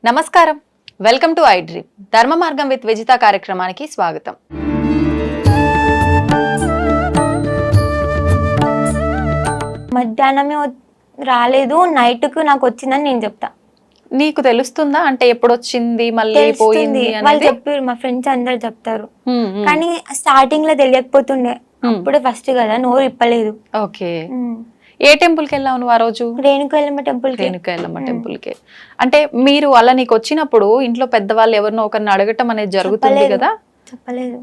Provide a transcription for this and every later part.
నమస్కారం, welcome to I dream ధర్మ మార్గం విత్ విజిత కార్యక్రమానికి స్వాగతం. మధ్యాహ్నమే రాలేదు, నైట్కు నాకు వచ్చిందని నేను చెప్తా. నీకు తెలుస్తుందా అంటే ఎప్పుడు వచ్చింది మళ్ళీ పోయింది వాళ్ళు అనేది? చెప్పారు, మా ఫ్రెండ్స్ అందరు చెప్తారు. కానీ స్టార్టింగ్ లో తెలియకపోతుండే, అప్పుడే ఫస్ట్ కదా, నోరు ఇప్పలేదు. ఓకే, ఏ టెంపుల్ కి వెళ్ళావు నువ్వు ఆ రోజు? రేణుకా ఎల్లమ్మ టెంపుల్. రేణుకా ఎల్లమ్మ టెంపుల్ కి. అంటే మీరు అలా నీకు వచ్చినప్పుడు ఇంట్లో పెద్దవాళ్ళు ఎవరినో ఒకరిని అడగటం అనేది జరుగుతుంది కదా? చెప్పలేదు.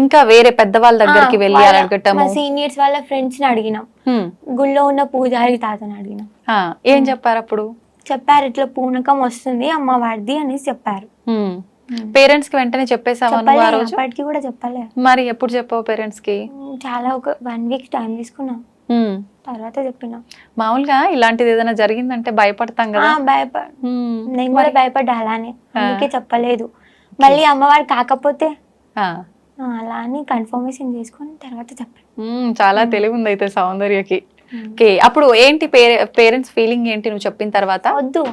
ఇంకా వేరే పెద్దవాళ్ళ దగ్గరికి వెళ్ళి అడగటం? సీనియర్స్ వాళ్ళ ఫ్రెండ్స్ ని అడిగినాం, గుళ్ళో ఉన్న పూజారి తాతని అడిగినాం. ఏం చెప్పారు అప్పుడు? చెప్పారు, ఇట్లా పూనకం వస్తుంది అమ్మవారిది అనేసి చెప్పారు. పేరెంట్స్ కి వెంటనే చెప్పేసావా నువ్వు ఆ రోజు? అప్పటికి కూడా చెప్పలే. మరి ఎప్పుడు చెప్పావు పేరెంట్స్ కి? చాలా ఒక 1 వీక్ టైం తీసుకున్నా, తర్వాత చెప్పిన. మామూలుగా ఇలాంటిది ఏదైనా జరిగిందంటే భయపడతాం కదా? నేను కూడా భయపడ్డా, అలానే అందుకే చెప్పలేదు. మళ్ళీ అమ్మవారు కాకపోతే అలా అని కన్ఫర్మేషన్ చేసుకొని తర్వాత చెప్పాను. చాలా తెలివి ఉంది అయితే సౌందర్యకి. ఓకే, అప్పుడు ఏంటి పేరెంట్స్ ఫీలింగ్ ఏంటి నువ్వు చెప్పిన తర్వాత? వద్దు,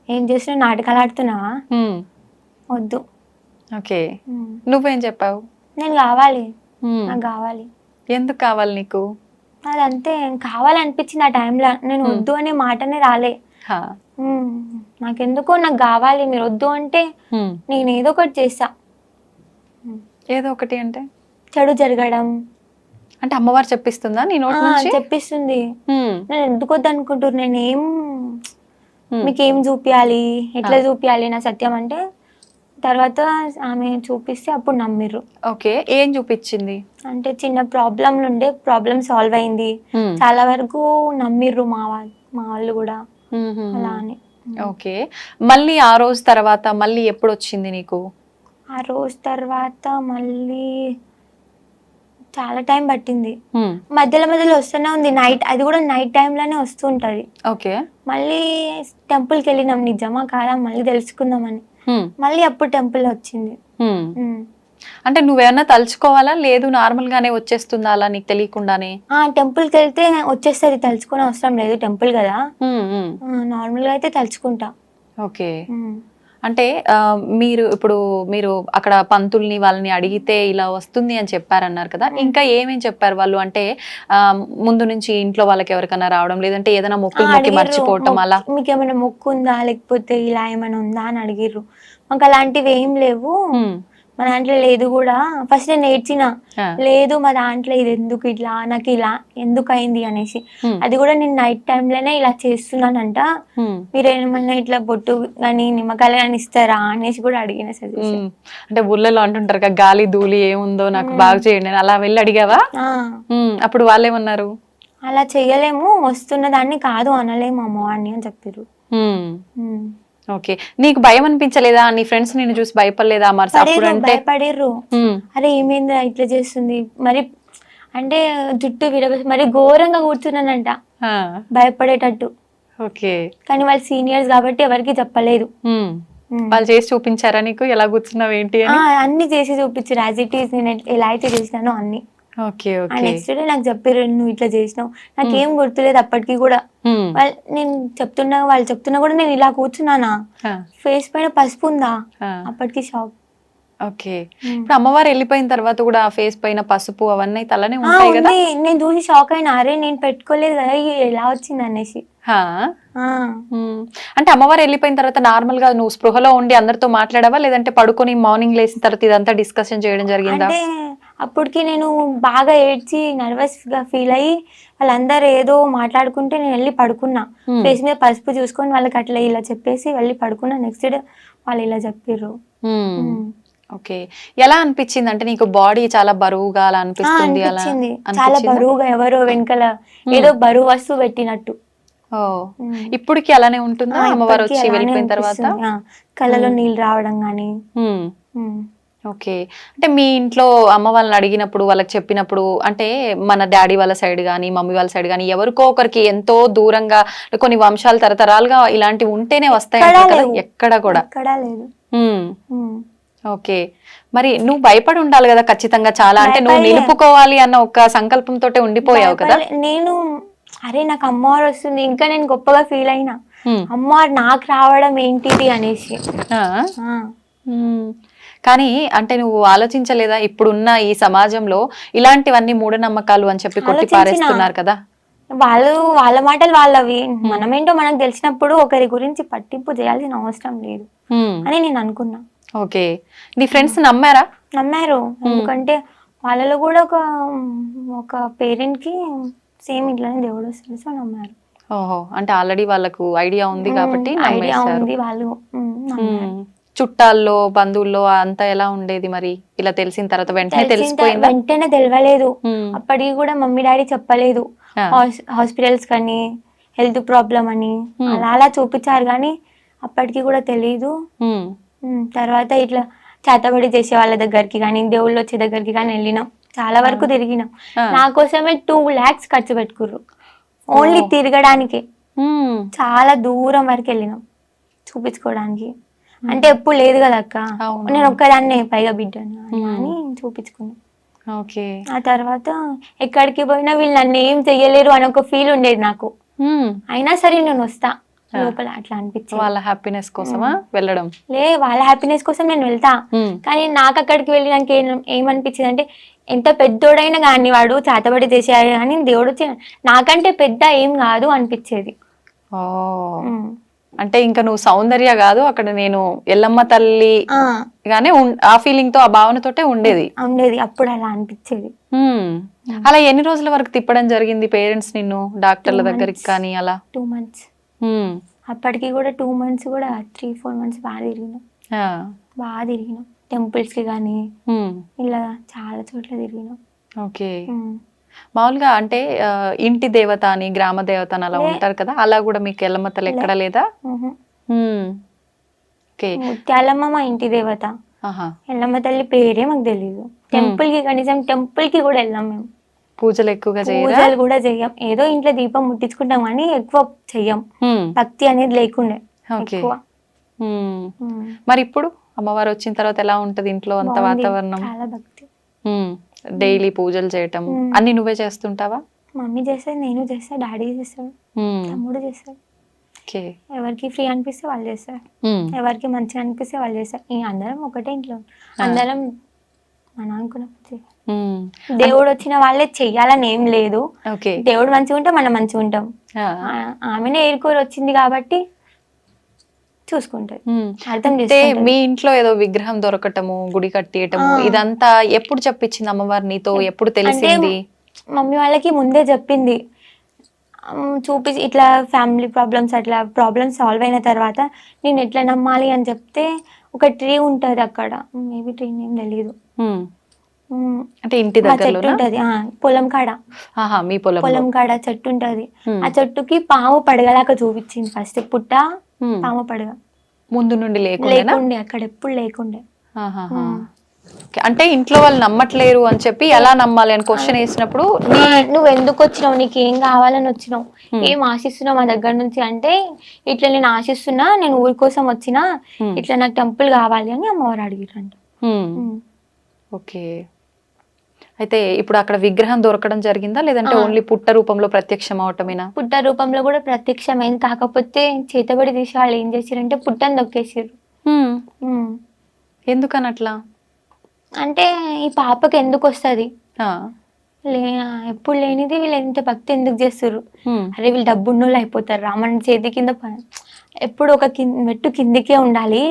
ఏం చేసినా నాటకాలు ఆడుతున్నావా, వద్దు. ఓకే, నువ్వేం చెప్పావు? నేను కావాలి, నాకు కావాలి. ఎందుకు కావాలి నీకు? అదంతే, కావాలనిపించింది ఆ టైంలో. నేను వద్దు అనే మాటనే రాలే. నాకెందుకో నాకు కావాలి, మీరు వద్దు అంటే నేను ఏదో ఒకటి చేస్తా. ఏదో ఒకటి అంటే చెడు జరగడం అంటే అమ్మవారు చెప్పిస్తుందా నీ నోటి నుంచి? చెప్పిస్తుంది. నేను ఎందుకు వద్దు అనుకుంటారు, నేనేం మీకేం చూపియాలి, ఎట్లా చూపియాలి నా సత్యం అంటే, తర్వాత ఆమె చూపిస్తే అప్పుడు నమ్మిర్రు. ఓకే, ఏం చూపించింది అంటే చిన్న ప్రాబ్లంలు ఉండే, ప్రాబ్లం సాల్వ్ అయింది. చాలా వరకు నమ్మిర్రు మా వాళ్ళు కూడా అలా అని. ఓకే, మళ్ళీ ఆ రోజు తర్వాత మళ్ళీ ఎప్పుడు వచ్చింది నీకు? ఆ రోజు తర్వాత మళ్ళీ చాలా టైం పట్టింది, మధ్యలో మధ్యలో వస్తూనే ఉంది. నైట్, అది కూడా నైట్ టైంలోనే వస్తుంటది. ఓకే, మళ్ళీ టెంపుల్కి వెళ్ళినాం, నిజమా కాదా మళ్ళీ తెలుసుకుందామని. మళ్ళీ అప్పుడు టెంపుల్ వచ్చింది. అంటే నువ్వేమన్నా తలుచుకోవాలా, లేదు నార్మల్ గానే వచ్చేస్తుందా అలా నీకు తెలియకుండానే? టెంపుల్కి వెళ్తే వచ్చేస్తుంది, తలుచుకునే అవసరం లేదు, టెంపుల్ కదా. నార్మల్ గా అయితే తలుచుకుంటా. ఓకే, అంటే మీరు అక్కడ పంతుల్ని వాళ్ళని అడిగితే ఇలా వస్తుంది అని చెప్పారన్నారు కదా, ఇంకా ఏమేం చెప్పారు వాళ్ళు? అంటే ముందు నుంచి ఇంట్లో వాళ్ళకి ఎవరికైనా రావడం, లేదంటే ఏదైనా మొక్కి మర్చిపోవటం అలా? మీకు ఏమైనా మొక్కు ఉందా, లేకపోతే ఇలా ఏమైనా ఉందా అని అడిగిర్రు. మాకు అలాంటివి ఏం లేవు, మా దాంట్లో లేదు కూడా. ఫస్ట్ నేను నేర్చిన, లేదు మా దాంట్లో ఇది ఎందుకు ఇట్లా, నాకు ఇలా ఎందుకు అయింది అనేసి. అది కూడా నేను నైట్ టైంలోనే ఇలా చేస్తున్నానంట, మీరు ఏమన్నా ఇట్లా బొట్టు కానీ నిమ్మకాయలు కానీ ఇస్తారా అనేసి కూడా అడిగిన సజెషన్. అంటే ఊళ్ళలో అంటుంటారు కదా, గాలి ధూళి ఏముందో నాకు బాగా చేయండి, అలా వెళ్ళి అడిగావా? అప్పుడు వాళ్ళేమన్నారు? అలా చెయ్యలేము, వస్తున్న దాన్ని కాదు అనలేము అమ్మవారిని అని చెప్పారు. ఓకే, నీకు భయం అనిపించలేదా? నీ ఫ్రెండ్స్ నిన్ను చూసి భయపడలేదా? మరి భయపడిర్రు, అరే ఏమైందిరా ఇట్లా చేస్తుంది, మరి అంటే జుట్టు విరగ మరి ఘోరంగా కూర్చున్నానంట భయపడేటట్టు. ఓకే, కానీ వాళ్ళు సీనియర్స్ కాబట్టి ఎవరికి చెప్పలేదు. వాళ్ళు చేసి చూపించారా నీకు ఎలా కూర్చున్నావు ఏంటి అని? అన్ని చేసి చూపించారు, యాజ్ ఇట్ ఈస్ నేను ఎలా అయితే చేసినానో అన్ని. నెక్స్ట్ డే నాకు చెప్పారు, నువ్వు ఇట్లా చేసినావు, నాకేం గుర్తులేదు అప్పటికి కూడా. నేను వాళ్ళు చెప్తున్నా కూడా నేను ఇలా కూర్చున్నానా, ఫేస్ పైన పసుపు ఉందా, అప్పటికి షాక్. ఓకే, ఇప్పుడు అమ్మవారు వెళ్ళిపోయిన తర్వాత కూడా ఫేస్ పైన పసుపు అవన్నీ తలనే ఉంటాయి కదా? నేను చూసి షాక్ అయినా, అరే నేను పెట్టుకోలేదు కదా, ఎలా వచ్చింది అనేసి. అంటే అమ్మవారు వెళ్ళిపోయిన తర్వాత నార్మల్ గా నువ్వు స్పృహలో ఉండి అందరితో మాట్లాడావా, లేదంటే పడుకొని మార్నింగ్ లేచిన తర్వాత ఇదంతా డిస్కషన్ చేయడం జరిగిందా? అంటే అప్పటికి నేను బాగా ఏడ్చి నర్వస్ గా ఫీల్ అయ్యి వాళ్ళందరూ ఏదో మాట్లాడుకుంటే నేను వెళ్ళి పడుకున్నా, ఫేస్ మీద పసుపు చూసుకొని వాళ్ళకి అట్లా ఇలా చెప్పేసి వెళ్ళి పడుకున్నా. నెక్స్ట్ డే వాళ్ళు ఇలా చెప్పారు. ఓకే, ఎలా అనిపించింది? అంటే నీకు బాడీ చాలా బరువుగా అలా అనిపిస్తుంది? చాలా బరువుగా, ఎవరో వెనకాల ఏదో బరువు వస్తువు పెట్టినట్టు. ఇప్పటికి అలానే ఉంటుందా అమ్మవారు వచ్చి వెళ్ళిపోయిన తర్వాత? కళ్ళలో నీళ్ళు రావడం గానీ. ఓకే, అంటే మీ ఇంట్లో అమ్మ వాళ్ళని అడిగినప్పుడు, వాళ్ళకి చెప్పినప్పుడు, అంటే మన డాడీ వాళ్ళ సైడ్ కానీ మమ్మీ వాళ్ళ సైడ్ కానీ ఎవరికో ఒకరికి ఎంతో దూరంగా కొన్ని వంశాలు తరతరాలుగా ఇలాంటివి ఉంటేనే వస్తాయి కదా, ఎక్కడ కూడా లేదు. ఓకే, మరి నువ్వు భయపడి ఉండాలి కదా ఖచ్చితంగా చాలా, అంటే నువ్వు నిలుపుకోవాలి అన్న ఒక సంకల్పంతో ఉండిపోయావు కదా. నేను అరే నాకు అమ్మవారు వస్తుంది, ఇంకా నేను గొప్పగా ఫీల్ అయినా, అమ్మ నాకు రావడం ఏంటిది అనేసి. ఆ. ఆ. కానీ అంటే నువ్వు ఆలోచించలేదా ఇప్పుడున్న ఈ సమాజంలో ఇలాంటివన్నీ మూఢనమ్మకాలు అని చెప్పి కొట్టి ఆలోచించిన. పారేస్తున్నారు కదా? వాళ్ళ మాటలు వాళ్ళవి, మనమేంటో మనకు తెలిసినప్పుడు ఒకరి గురించి పట్టింపు చేయాల్సిన అవసరం లేదు అని నేను అనుకున్నా. ఓకే, నీ ఫ్రెండ్స్ నమ్మారా? నమ్మారు, ఎందుకంటే వాళ్ళలో కూడా ఒక పేరెంట్ కి సేమ్ ఇట్లానే దేవుడు వస్తుంది, సో నమ్మారు. ఓహో, అంటే ఆల్రెడీ వాళ్ళకు ఐడియా ఉంది కాబట్టి ఐడియా నమ్మేశారు. ఉంది, వాళ్ళు నమ్మారు. చుట్టాల్లో బంధువుల్లో అంతా ఎలా ఉండేది మరి? ఇలా తెలిసిన తర్వాత వెంటనే తెలిసిపోయిందా? వెంటనే తెలియలేదు. అప్పటికి కూడా మమ్మీ డాడీ చెప్పలేదు. హాస్పిటల్స్ కానీ హెల్త్ ప్రాబ్లం అని అలా అలా చూపించారు, కానీ అప్పటికి కూడా తెలీదు. తర్వాత ఇట్లా చేతబడి చేసే వాళ్ళ దగ్గరికి కానీ దేవుళ్ళు వచ్చే దగ్గరికి కానీ వెళ్ళినాం, చాలా వరకు తిరిగినాం. నా కోసమే 2 lakhs ఖర్చు పెట్టుకుర్రు ఓన్లీ తిరగడానికి. చాలా దూరం వరకు వెళ్ళినాం చూపించుకోవడానికి. అంటే ఎప్పుడు లేదు కదా అక్క, నేను ఒక్కదాన్నే పైగా బిడ్డను అని చూపించుకున్నా. ఆ తర్వాత ఎక్కడికి పోయినా వీళ్ళు నన్ను ఏం చెయ్యలేరు అని ఒక ఫీల్ ఉండేది నాకు. అయినా సరే నేను వస్తా లోపల, అట్లా అనిపించింది. వాళ్ళ హ్యాపీనెస్ కోసమా వెళ్ళడం? వాళ్ళ హ్యాపీనెస్ కోసం నేను వెళ్తా, కానీ నాకు అక్కడికి వెళ్ళి నాకు ఏమనిపించింది అంటే, ఎంత పెద్దోడైనా కానీ వాడు చేతబడి చేసేయాలి కానీ దేవుడు నాకంటే పెద్ద ఏం కాదు అనిపించేది. అంటే ఇంకా నువ్వు సౌందర్య కాదు అక్కడ, నేను ఎల్లమ్మ తల్లి గానే ఆ ఫీలింగ్ తో, ఆ భావనతోటే ఉండేది. అప్పుడు అలా అనిపించేది. అలా ఎన్ని రోజుల వరకు తిప్పడం జరిగింది పేరెంట్స్ నిన్ను డాక్టర్ల దగ్గరికి కానీ? అలా 2 months. అప్పటికి కూడా 2 months కూడా 3-4 months బాగా తిరిగినాం టెంపుల్స్ కి కానీ ఇలా చాలా చోట్ల తిరిగినాం. ఓకే, మామూలుగా అంటే ఇంటి దేవత అని గ్రామ దేవత అని అలా ఉంటారు కదా, అలా కూడా మీకు ఎల్లమ్మ తల్లి ఎక్కడ లేదా? ముత్యాలమ్మ మా ఇంటి దేవత, ఎల్లమ్మ తల్లి పేరే మాకు తెలీదు. టెంపుల్ కి కనీసం టెంపుల్ కి కూడా వెళ్ళాం మేము. పూజలు ఎక్కువగా పూజలు కూడా చెయ్యం, ఏదో ఇంట్లో దీపం ముట్టించుకుంటాం కానీ ఎక్కువ చెయ్యం, భక్తి అనేది లేకుండే ఎక్కువ. మరి ఇప్పుడు అమ్మవారు వచ్చిన తర్వాత ఎలా ఉంటది ఇంట్లో అంత వాతావరణం? చాలా భక్తి. డైలీ పూజలు చేయటం అన్ని నువ్వే చేస్తుంటావా? మమ్మీ చేస్తాడు, నేను చేస్తా, డాడీ చేస్తాడు, తమ్ముడు చేస్తాడు. ఎవరికి ఫ్రీ అనిపిస్తే వాళ్ళు చేస్తారు, ఎవరికి మంచిగా అనిపిస్తే వాళ్ళు చేస్తారు. అందరం ఒకటే ఇంట్లో, అందరం మన అనుకున్నప్పుడు. దేవుడు వచ్చిన వాళ్ళే చెయ్యాలని ఏం లేదు, దేవుడు మంచిగా ఉంటే మనం మంచిగా ఉంటాం. ఆమెనే ఏరుకోరు వచ్చింది కాబట్టి చూసుకుంటది, అర్థం చేసుకుంటది. మీ ఇంట్లో ఏదో విగ్రహం దొరకటము, గుడి కట్టేయటము, ఇదంతా ఎప్పుడు చెప్పించింది అమ్మవారు నీతో? ఎప్పుడు తెలిసింది? మమ్మీ వాళ్ళకి ముందే చెప్పింది, చూపించి ఇట్లా ఫ్యామిలీ ప్రాబ్లమ్స్, అట్లా ప్రాబ్లమ్స్ సాల్వ్ అయిన తర్వాత నేను ఎట్లా నమ్మాలి అని చెప్తే, ఒక ట్రీ ఉంటది అక్కడ, మేబీ ట్రీ నేమ్ తెలీదు, అంటే ఇంటి దగ్గర ఉంటది పొలం కాడ, మీ పొలం కాడ చెట్టు ఉంటది. ఆ చెట్టుకి పాము పడగలాగా చూపించింది ఫస్ట్, పుట్ట పాము పడగ ముందు నుండి లేకుండే, అక్కడ ఎప్పుడు లేకుండే. అంటే ఇంట్లో వాళ్ళు నమ్మట్లేరు అని చెప్పి ఎలా నమ్మాలి అని క్వశ్చన్ వేసినప్పుడు, నువ్వు ఎందుకు వచ్చినావు, నీకు ఏం కావాలని వచ్చినావు, ఏం ఆశిస్తున్నావు మా దగ్గర నుంచి అంటే, ఇట్లా నేను ఆశిస్తున్నా, నేను ఊరి కోసం వచ్చినా, ఇట్లా నాకు టెంపుల్ కావాలి అని అమ్మవారు అడిగిరంట. ఓకే, అయితే ఇప్పుడు అక్కడ విగ్రహం దొరకడం జరిగిందా, లేదంటే ఓన్లీ పుట్ట రూపంలో ప్రత్యక్షం అవటమేనా? పుట్ట రూపంలో కూడా ప్రత్యక్షమైంది, కాకపోతే చేతబడి తీసి వాళ్ళు ఏం చేసారంటే పుట్టని దొక్కేసారు. ఎందుకనట్లా అంటే ఈ పాపకి ఎందుకు వస్తుంది, ఎప్పుడు లేనిది వీళ్ళు ఎంత భక్తి ఎందుకు చేస్తారు, అరే వీళ్ళు డబ్బున్నోళ్ళు అయిపోతారు, రామన్ చేతి కింద ఎప్పుడు ఒక మెట్టు కిందికే ఉండాలి,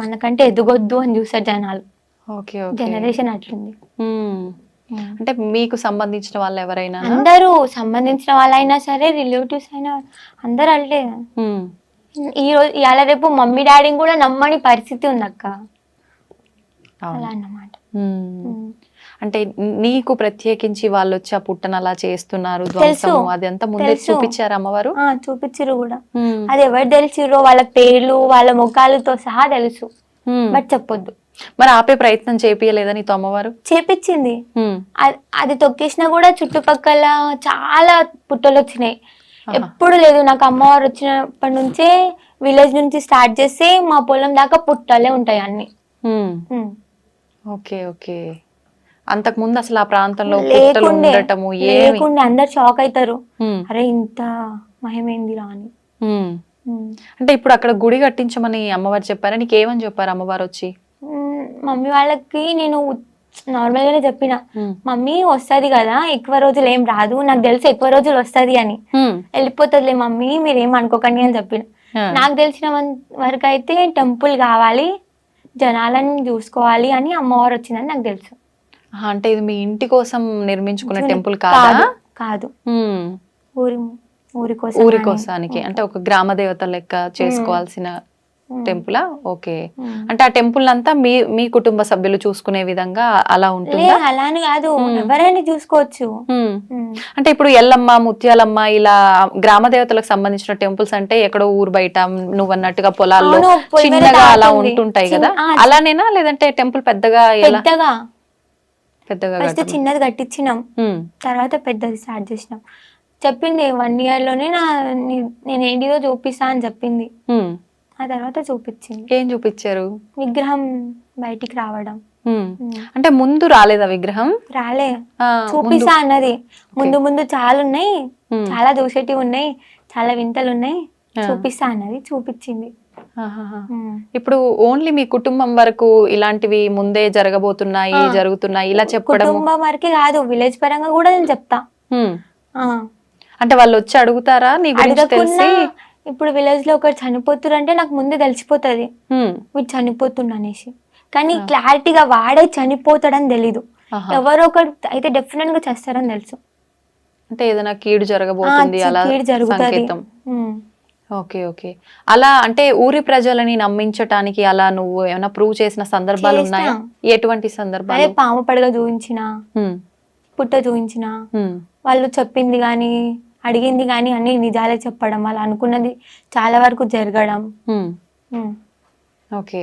మనకంటే ఎదగొద్దు అని చూస్తారు జనాలు. జనరేషన్ అట్లుంది. అంటే మీకు సంబంధించిన వాళ్ళు ఎవరైనా? అందరూ సంబంధించిన వాళ్ళైనా సరే, రిలేటివ్స్ అయినా అందరు అంటే ఈ రోజు ఇవాళ రేపు మమ్మీ డాడీని కూడా నమ్మని పరిస్థితి ఉంది అక్క, అలా అన్నమాట. అంటే నీకు ప్రత్యేకించి వాళ్ళు వచ్చి ఆ పుట్టను అలా చేస్తున్నారు, అదంతా ముందే చూపించారు అమ్మవారు? చూపించారు కూడా, అది ఎవరు తెలిసిరో వాళ్ళ పేర్లు వాళ్ళ ముఖాలతో సహా తెలుసు, బట్ చెప్పొద్దు. మరి ఆపే ప్రయత్నం చేపియలేదా నీతో అమ్మవారు? చేపించింది, అది తొక్కేసినా కూడా చుట్టుపక్కల చాలా పుట్టలు వచ్చినాయి. ఎప్పుడు లేదు, నాకు అమ్మవారు వచ్చినప్పటి నుంచే విలేజ్ నుంచి స్టార్ట్ చేసి మా పొలం దాకా పుట్టలే ఉంటాయి అన్ని. ఓకే ఓకే, అంతకు ముందు అసలు ఆ ప్రాంతంలో లేకుండే, అందరు షాక్ అవుతారు, అరే ఇంత మహిమేందిరా అని. ఉమ్. ఉమ్. అంటే ఇప్పుడు అక్కడ గుడి కట్టించమని అమ్మవారు చెప్పారా? నీకు ఏమని చెప్పారు అమ్మవారు వచ్చి? మమ్మీ వాళ్ళకి నేను నార్మల్ గానే చెప్పిన, ఉమ్. మమ్మీ వస్తది కదా, ఎక్కువ రోజులు ఏం రాదు, నాకు తెలుసు ఎక్కువ రోజులు వస్తది అని, ఉమ్. వెళ్ళిపోతుందిలే మమ్మీ మీరు ఏం అనుకోకండి అని చెప్పిన. ఆ. నాకు తెలిసిన వరకు అయితే టెంపుల్ కావాలి, జనాలను చూసుకోవాలి అని అమ్మవారు వచ్చిందని నాకు తెలుసు. అంటే ఇది మీ ఇంటి కోసం నిర్మించుకున్న టెంపుల్ కాదా? కాదు కాదు, ఉమ్. ఊరి ఊరి కోసం ఊరి కోసానికి, అంటే ఒక గ్రామ దేవత లెక్క చేసుకోవాల్సిన టెంపులా? ఓకే. అంటే ఆ టెంపుల్ అంతా మీ కుటుంబ సభ్యులు చూసుకునే విధంగా అలా లే ఉంటుందా? అలా అని కాదు, ఎవరైనా చూసుకోవచ్చు. ఉమ్. అంటే ఇప్పుడు ఎల్లమ్మ, ముత్యాలమ్మ ఇలా గ్రామ దేవతలకు సంబంధించిన టెంపుల్స్ అంటే ఎక్కడో ఊరు బయట నువ్వు అన్నట్టుగా పొలాల్లో అవును, పొయ్యి మీద చిన్నగా అలా తాగుతుంది. ఉంటుంటాయి కదా, ఆ, అలానేనా? లేదంటే టెంపుల్ పెద్దగా ఎలా? పెద్దగా పెద్దగా ఫస్ట్ కట్టమా? చిన్నది కట్టించినాం, ఉమ్. తర్వాత పెద్దది స్టార్ట్ చేసినాం. చెప్పింది 1 year లోనే నేను ఏంటిదో చూపిస్తా అని చెప్పింది. ఉమ్. ఆ తర్వాత చూపించింది, ఏం చూపించారు? విగ్రహం బయటికి రావడం. ఉమ్. అంటే ముందు రాలేదా విగ్రహం? రాలే, ఆ, చూపిస్తా అన్నది. ముందు ముందు చాలా ఉన్నాయి, ఉమ్. చాలా దూసేటివి ఉన్నాయి, చాలా వింతలు ఉన్నాయి, ఆ. చూపిస్తా అన్నది, చూపించింది. ఆహాహా. ఇప్పుడు ఓన్లీ మీ కుటుంబం వరకు ఇలాంటివి ముందే జరగబోతున్నాయి, జరుగుతున్నాయి ఇలా చెప్పడం? కుటుంబం వరకే కాదు, విలేజ్ పరంగా కూడా నేను చెప్తా. ఆ, అంటే వాళ్ళు వచ్చి అడుగుతారా నీ గురించి అడగకున్నా తెలిసి? ఇప్పుడు విలేజ్ లో ఒకరు చనిపోతున్నారు అంటే నాకు ముందే తెలిసిపోతుంది ఉమ్. వీడు చనిపోతుండ అనేసి. కానీ క్లారిటీగా వాడే చనిపోతాడని తెలీదు, ఆహా. ఎవరో ఒకరు అయితే డెఫినెట్ గా చేస్తారని తెలుసు. అంటే ఏదైనా కీడు జరగబోతుంది అలా కీడు జరుగుతుంది. సంకేతం. Okay okay. అలా అంటే ఊరి ప్రజలని నమ్మించటానికి అలా నువ్వు ఏమైనా ప్రూవ్ చేసిన సందర్భాలు ఉన్నాయా? ఎటువంటి అదే సందర్భాలు? పాము పడగ చూపించిన, ఉమ్. పుట్ట చూపించిన, ఉమ్. వాళ్ళు చెప్పింది కానీ అడిగింది కానీ అన్ని నిజాలే చెప్పడం, వాళ్ళు అనుకున్నది చాలా వరకు జరగడం. ఉమ్. ఓకే.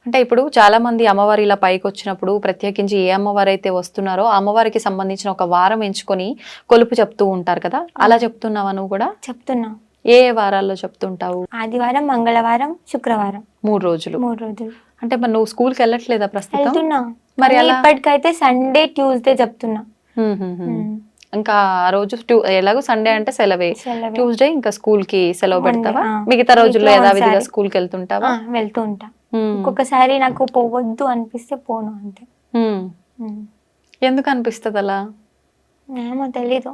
అంటే ఇప్పుడు చాలా మంది అమ్మవారు ఇలా పైకి వచ్చినప్పుడు ప్రత్యేకించి ఏ అమ్మవారు అయితే వస్తున్నారో ఆ అమ్మవారికి సంబంధించిన ఒక వారం ఎంచుకొని కొలుపు చెప్తూ ఉంటారు కదా, అలా చెప్తున్నావా నువ్వు కూడా? చెప్తున్నా. ఏ వారాల్లో చెప్తుంటావు? ఆదివారం, మంగళవారం, శుక్రవారం, 3 రోజులు. 3 రోజులు. అంటే మరి నువ్వు స్కూల్కి వెళ్ళట్లేదా ప్రస్తుతం? వెళ్తున్నా, మరి కానీ ఎలా? ఇప్పటికైతే సండే, ట్యూస్డే చెప్తున్నా. ఇంకా ఆ రోజు ఎలాగో సండే అంటే సెలవే, సెలవే. ట్యూస్డే ఇంకా స్కూల్ కి సెలవు పెడతావా? ఆ. మిగతా రోజుల్లో వీక్లో యథావిధిగా ఒకసారి. స్కూల్ కి వెళ్తుంటావా? వెళ్తూ ఉంటా. ఒక్కొక్కసారి నాకు పోవద్దు అనిపిస్తే పోను అంతే. ఎందుకు అనిపిస్తుంది అలా? ఏమో తెలీదు.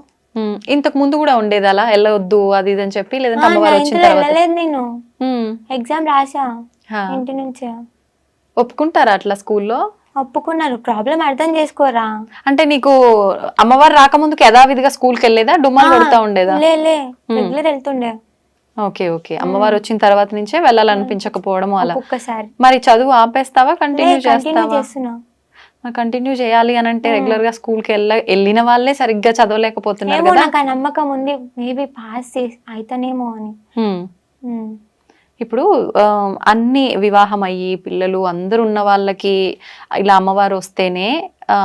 ఇంతకు ముందు కూడా ఉండేది అలా వెళ్ళవద్దు అది ఇది అని చెప్పి, లేదంటే అమ్మవారు వచ్చిన 9th తర్వాత? వెళ్ళలేదు నేను, ఉమ్. ఎగ్జామ్ రాసా హా. ఇంటి నుంచే. ఒప్పుకుంటారా అట్లా స్కూల్లో? ఒప్పుకున్నారు, ప్రాబ్లం అర్థం చేసుకోరా. అంటే నీకు అమ్మవారు రాకముందుకు యథావిధిగా స్కూల్కి వెళ్ళేదా, డుమ్మాలు కొడతా ఉండేదా? లే రెగ్యులర్ వెళ్తుండే. Okay okay. అమ్మవారు వచ్చిన తర్వాత నుంచే వెళ్ళాలనిపించకపోవడం అలా. ఒక్కొక్కసారి మరి చదువు ఆపేస్తావా, కంటిన్యూ కంటిన్యూ చేస్తావా? చేస్తున్నా. కంటిన్యూ చేయాలి అని అంటే రెగ్యులర్ గా స్కూల్ కి వెళ్ళిన వాళ్ళే సరిగ్గా చదవలేకపోతున్నారు ఏమో కదా. నాకు ఆ నమ్మకం ఉంది, మేబీ పాస్ అయితేనేమో అని. హ్మ్. ఉమ్. ఇప్పుడు అన్ని వివాహం అయ్యి పిల్లలు అందరు ఉన్న వాళ్ళకి ఇలా అమ్మవారు వస్తేనే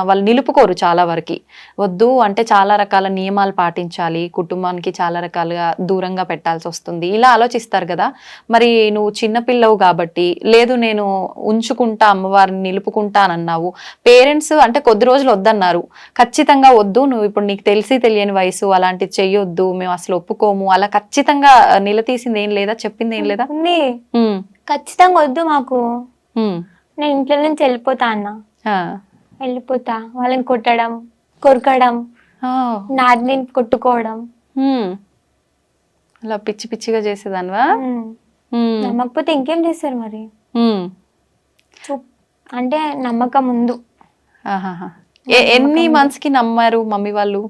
వాళ్ళు నిలుపుకోరు చాలా వరకు. వద్దు అంటే చాలా రకాల నియమాలు పాటించాలి, కుటుంబానికి చాలా రకాలుగా దూరంగా పెట్టాల్సి వస్తుంది, ఇలా ఆలోచిస్తారు కదా. మరి నువ్వు చిన్నపిల్లవు కాబట్టి లేదు నేను ఉంచుకుంటా అమ్మవారిని నిలుపుకుంటా అని అన్నావు. పేరెంట్స్ అంటే కొద్ది రోజులు వద్దన్నారు, ఖచ్చితంగా వద్దు నువ్వు ఇప్పుడు నీకు తెలిసి తెలియని వయసు అలాంటివి చెయ్యొద్దు మేము అసలు ఒప్పుకోము అలా ఖచ్చితంగా నిలదీసింది ఏం లేదా, చెప్పింది ఏం లేదా? ఉంది, ఖచ్చితంగా వద్దు మాకు, నేను ఇంట్లో నుంచి వెళ్ళిపోతా అన్న. వెళ్ళిపోతా, వాళ్ళని కొట్టడం, కొరకడం, నాది కొట్టుకోవడం, అలా పిచ్చి పిచ్చిగా చేసేదానివా? నమ్మకపోతే ఇంకేం చేస్తారు మరి. అంటే నమ్మకం ముందు. ఎన్ని మంత్స్ కి నమ్మారు మమ్మీ వాళ్ళు?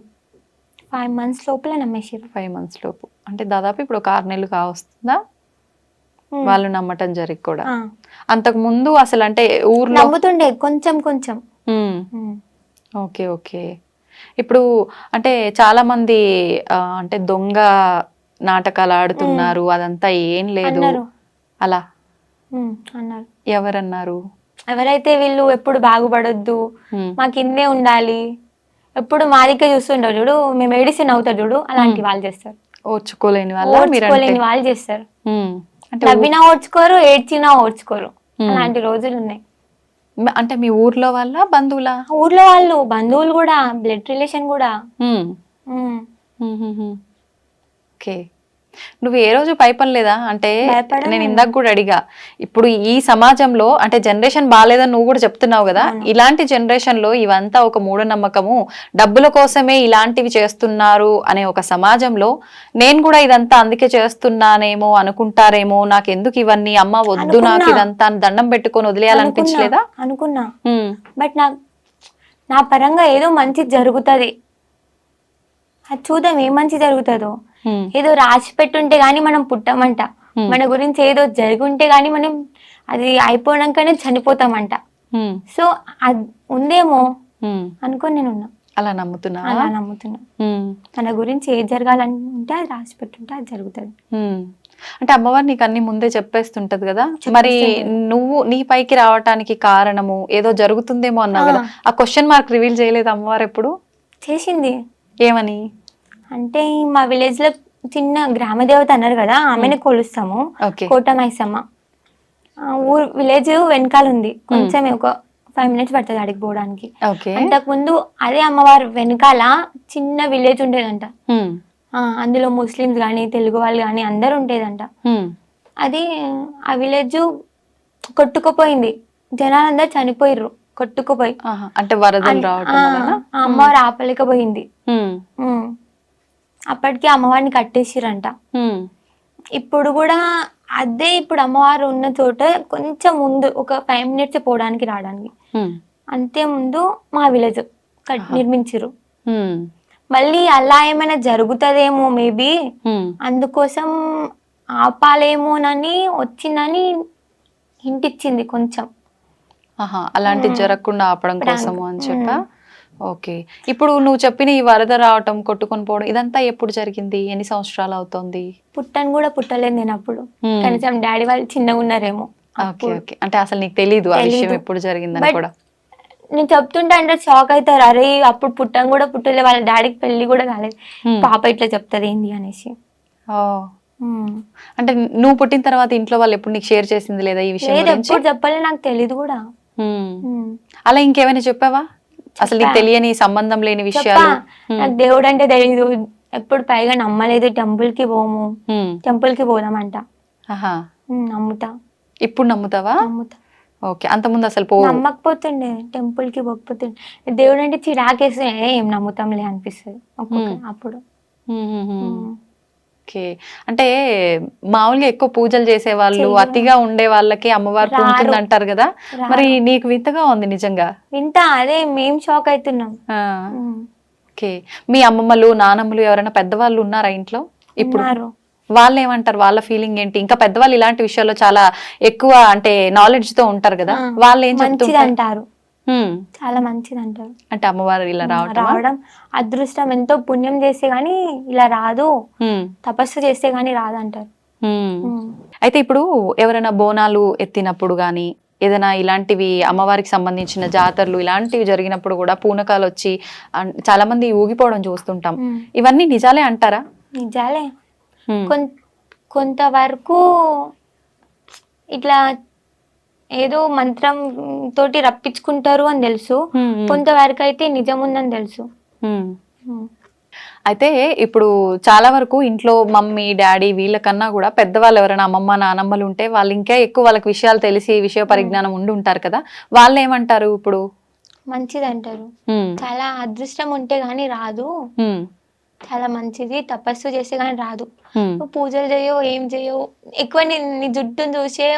5 months లోపల నమ్మేసారు. 5 months లోపు అంటే దాదాపు ఇప్పుడు ఒక 6 నెలలు కావస్తుందా వాళ్ళు నమ్మటం జరిగి కూడా? అంతకు ముందు అసలు అంటే ఊర్లో నమ్ముతుండే కొంచెం కొంచెం. Okay okay. ఇప్పుడు అంటే చాలా మంది అంటే దొంగ నాటకాలు ఆడుతున్నారు అదంతా ఏం లేదు అలా అన్నారు. ఎవరన్నారు? ఎవరైతే వీళ్ళు ఎప్పుడు బాగుపడొద్దు, మాకు ఇన్నే ఉండాలి, ఎప్పుడు మా దగ్గర చూస్తుంటారు చూడు, మేము ఏడిసి నవ్వుతారు చూడు, అలాంటి వాళ్ళు చేస్తారు. ఓర్చుకోలేని వాళ్ళు చేస్తారు. అంటే నవ్వినా ఓడ్చుకోరు, ఏడ్చినా ఓడ్చుకోరు, అలాంటి రోజులు ఉన్నాయి. అంటే మీ ఊర్లో వాళ్ళ బంధువులా? ఊర్లో వాళ్ళు, బంధువులు కూడా, బ్లడ్ రిలేషన్ కూడా. ఓకే. నువ్వు ఏ రోజు భయపడలేదా? అంటే భయపడను. నేను ఇందాక కూడా అడిగా, ఇప్పుడు ఈ సమాజంలో అంటే జనరేషన్ బాగాలేదని నువ్వు కూడా చెప్తున్నావు కదా, ఇలాంటి జనరేషన్ లో ఇవంతా ఒక మూఢనమ్మకము, డబ్బుల కోసమే ఇలాంటివి చేస్తున్నారు అనే ఒక సమాజంలో నేను కూడా ఇదంతా అందుకే చేస్తున్నానేమో అనుకుంటారేమో, నాకు ఎందుకు ఇవన్నీ, అమ్మ వద్దు నాకు ఇదంతా అని దండం పెట్టుకొని వదిలేయాలనిపించలేదా? అనుకున్నా, బట్ నా పరంగా ఏదో మంచి జరుగుతుంది, అది చూద్దాం ఏం మంచి జరుగుతుందో. ఏదో రాసి పెట్టుంటే గానీ మనం పుట్టమంట, మన గురించి ఏదో జరుగుంటే గానీ మనం అది అయిపోయినాకనే చనిపోతామంట. సో అది ఉందేమో అనుకొని నేను ఉన్నా. అలా నమ్ముతున్నా? అలా నమ్ముతున్నా. మన గురించి ఏది జరగాలంటే అది రాసి పెట్టుంటే అది జరుగుతుంది. అంటే అమ్మవారు నీకు అన్ని ముందే చెప్పేస్తుంటది కదా, మరి నువ్వు నీ పైకి రావటానికి కారణము ఏదో జరుగుతుందేమో అన్నావు కదా, ఆ క్వశ్చన్ మార్క్ రివీల్ చేయలేదు అమ్మవారు ఎప్పుడు? చేసింది. ఏమని అంటే మా విలేజ్ లో చిన్న గ్రామ దేవత అన్నారు కదా, ఆమెను కొలుస్తాము, కోటమైసమ్మ. ఊరు విలేజ్ వెనకాల ఉంది, కొంచెం ఒక 5 minutes పడుతుంది అడిగి పోవడానికి. అంతకు ముందు అదే అమ్మవారు వెనకాల చిన్న విలేజ్ ఉండేదంట. అందులో ముస్లిమ్స్ గాని తెలుగు వాళ్ళు గాని అందరు ఉండేదంట. అది ఆ విలేజ్ కొట్టుకుపోయింది, జనాలందరూ చనిపోయిర్రు కొట్టుకుపోయి. అంటే వరదలు రావడం వలన అమ్మవారు ఆపలేకపోయింది. అప్పటికి అమ్మవారిని కట్టేసిరంట. ఇప్పుడు కూడా అదే, ఇప్పుడు అమ్మవారు ఉన్న చోట కొంచెం ముందు ఒక 5 minutes పోవడానికి రావడానికి, అంతే ముందు మా విలేజ్ నిర్మించారు. మళ్ళీ అలా ఏమైనా జరుగుతుందేమో మేబీ, అందుకోసం ఆపాలేమోనని వచ్చిందని హింటిచ్చింది కొంచెం. అలాంటి జరగకుండా ఆపడం కోసము అని చెప్పా. ఓకే, ఇప్పుడు నువ్వు చెప్పిన ఈ వరద రావటం, కొట్టుకొని పోవడం ఇదంతా ఎప్పుడు జరిగింది? ఎన్ని సంవత్సరాలు అవుతోంది? పుట్టను కూడా పుట్టలేదు నేను అప్పుడు, కనీసం డాడీ వాళ్ళు చిన్నగా ఉన్నారేమో. అంటే అసలు నీకు తెలీదు ఆ విషయం ఎప్పుడు జరిగిందని కూడా? నేను చెప్తుంటే అంటే షాక్ అవుతారు, అరే అప్పుడు పుట్టను కూడా పుట్టలేదు, వాళ్ళ డాడీకి పెళ్లి కూడా కాలేదు, పాప ఇట్లా చెప్తుంది ఏంది అనేసి. అంటే నువ్వు పుట్టిన తర్వాత ఇంట్లో వాళ్ళు ఎప్పుడు నీకు షేర్ చేసింది లేదా ఈ విషయం? ఎప్పుడు చెప్పలే, నాకు తెలీదు కూడా. అలా ఇంకేమైనా చెప్పావా? అసలు నీకు తెలియని సంబంధం లేని విషయాలు? నాకు దేవుడు అంటే తెలీదు, ఎప్పుడు పైగా నమ్మలేదు. టెంపుల్ కి పోము, టెంపుల్ కి పోదామంట. నమ్ముతా. ఇప్పుడు నమ్ముతావా? నమ్ముతా. ఓకే, అంత ముందు అసలు నమ్మకపోతుండే, టెంపుల్ కి పోకపోతుండే. దేవుడు అంటే చిరాకేస్తే ఏం నమ్ముతాంలే అనిపిస్తుంది అప్పుడు. ఓకే, అంటే మామూలుగా ఎక్కువ పూజలు చేసే వాళ్ళు, అతిగా ఉండే వాళ్ళకి అమ్మవారు ఉంటుంది అంటారు కదా, మరి నీకు వింతగా ఉంది నిజంగా? వింత, అదే మేం షాక్ అవుతున్నాం. ఓకే, మీ అమ్మమ్మలు నానమ్మలు ఎవరైనా పెద్దవాళ్ళు ఉన్నారా ఇంట్లో ఇప్పుడు? వాళ్ళు ఏమంటారు? వాళ్ళ ఫీలింగ్ ఏంటి? ఇంకా పెద్దవాళ్ళు ఇలాంటి విషయాల్లో చాలా ఎక్కువ అంటే నాలెడ్జ్ తో ఉంటారు కదా, వాళ్ళు ఏం అంటారు? చాలా మంచిది అంటారు. అంటే అమ్మవారు ఇలా రావడం అదృష్టం, ఎంతో పుణ్యం చేస్తే గానీ ఇలా రాదు, తపస్సు చేస్తే గానీ రాదంటారు. అయితే ఇప్పుడు ఎవరైనా బోనాలు ఎత్తినప్పుడు గానీ, ఏదైనా ఇలాంటివి అమ్మవారికి సంబంధించిన జాతరలు ఇలాంటివి జరిగినప్పుడు కూడా పూనకాలు వచ్చి చాలా మంది ఊగిపోవడం చూస్తుంటాం, ఇవన్నీ నిజాలే అంటారా? నిజాలే, కొంతవరకు ఇట్లా ఏదో మంత్రం తోటి రప్పించుకుంటారు అని తెలుసు, కొంతవరకు అయితే నిజం ఉందని తెలుసు. అయితే ఇప్పుడు చాలా వరకు ఇంట్లో మమ్మీ డాడీ వీళ్ళకన్నా కూడా పెద్దవాళ్ళు ఎవరైనా అమ్మమ్మ నానమ్మలు ఉంటే వాళ్ళు ఇంకా ఎక్కువ వాళ్ళకి విషయాలు తెలిసి విషయ పరిజ్ఞానం ఉండి ఉంటారు కదా, వాళ్ళు ఏమంటారు? ఇప్పుడు మంచిది అంటారు, చాలా అదృష్టం ఉంటే గానీ రాదు, చాలా మంచిది, తపస్సు చేస్తే గానీ రాదు, పూజలు చేయో ఏం చేయో, ఎక్కువ నీ జుట్టును చూసే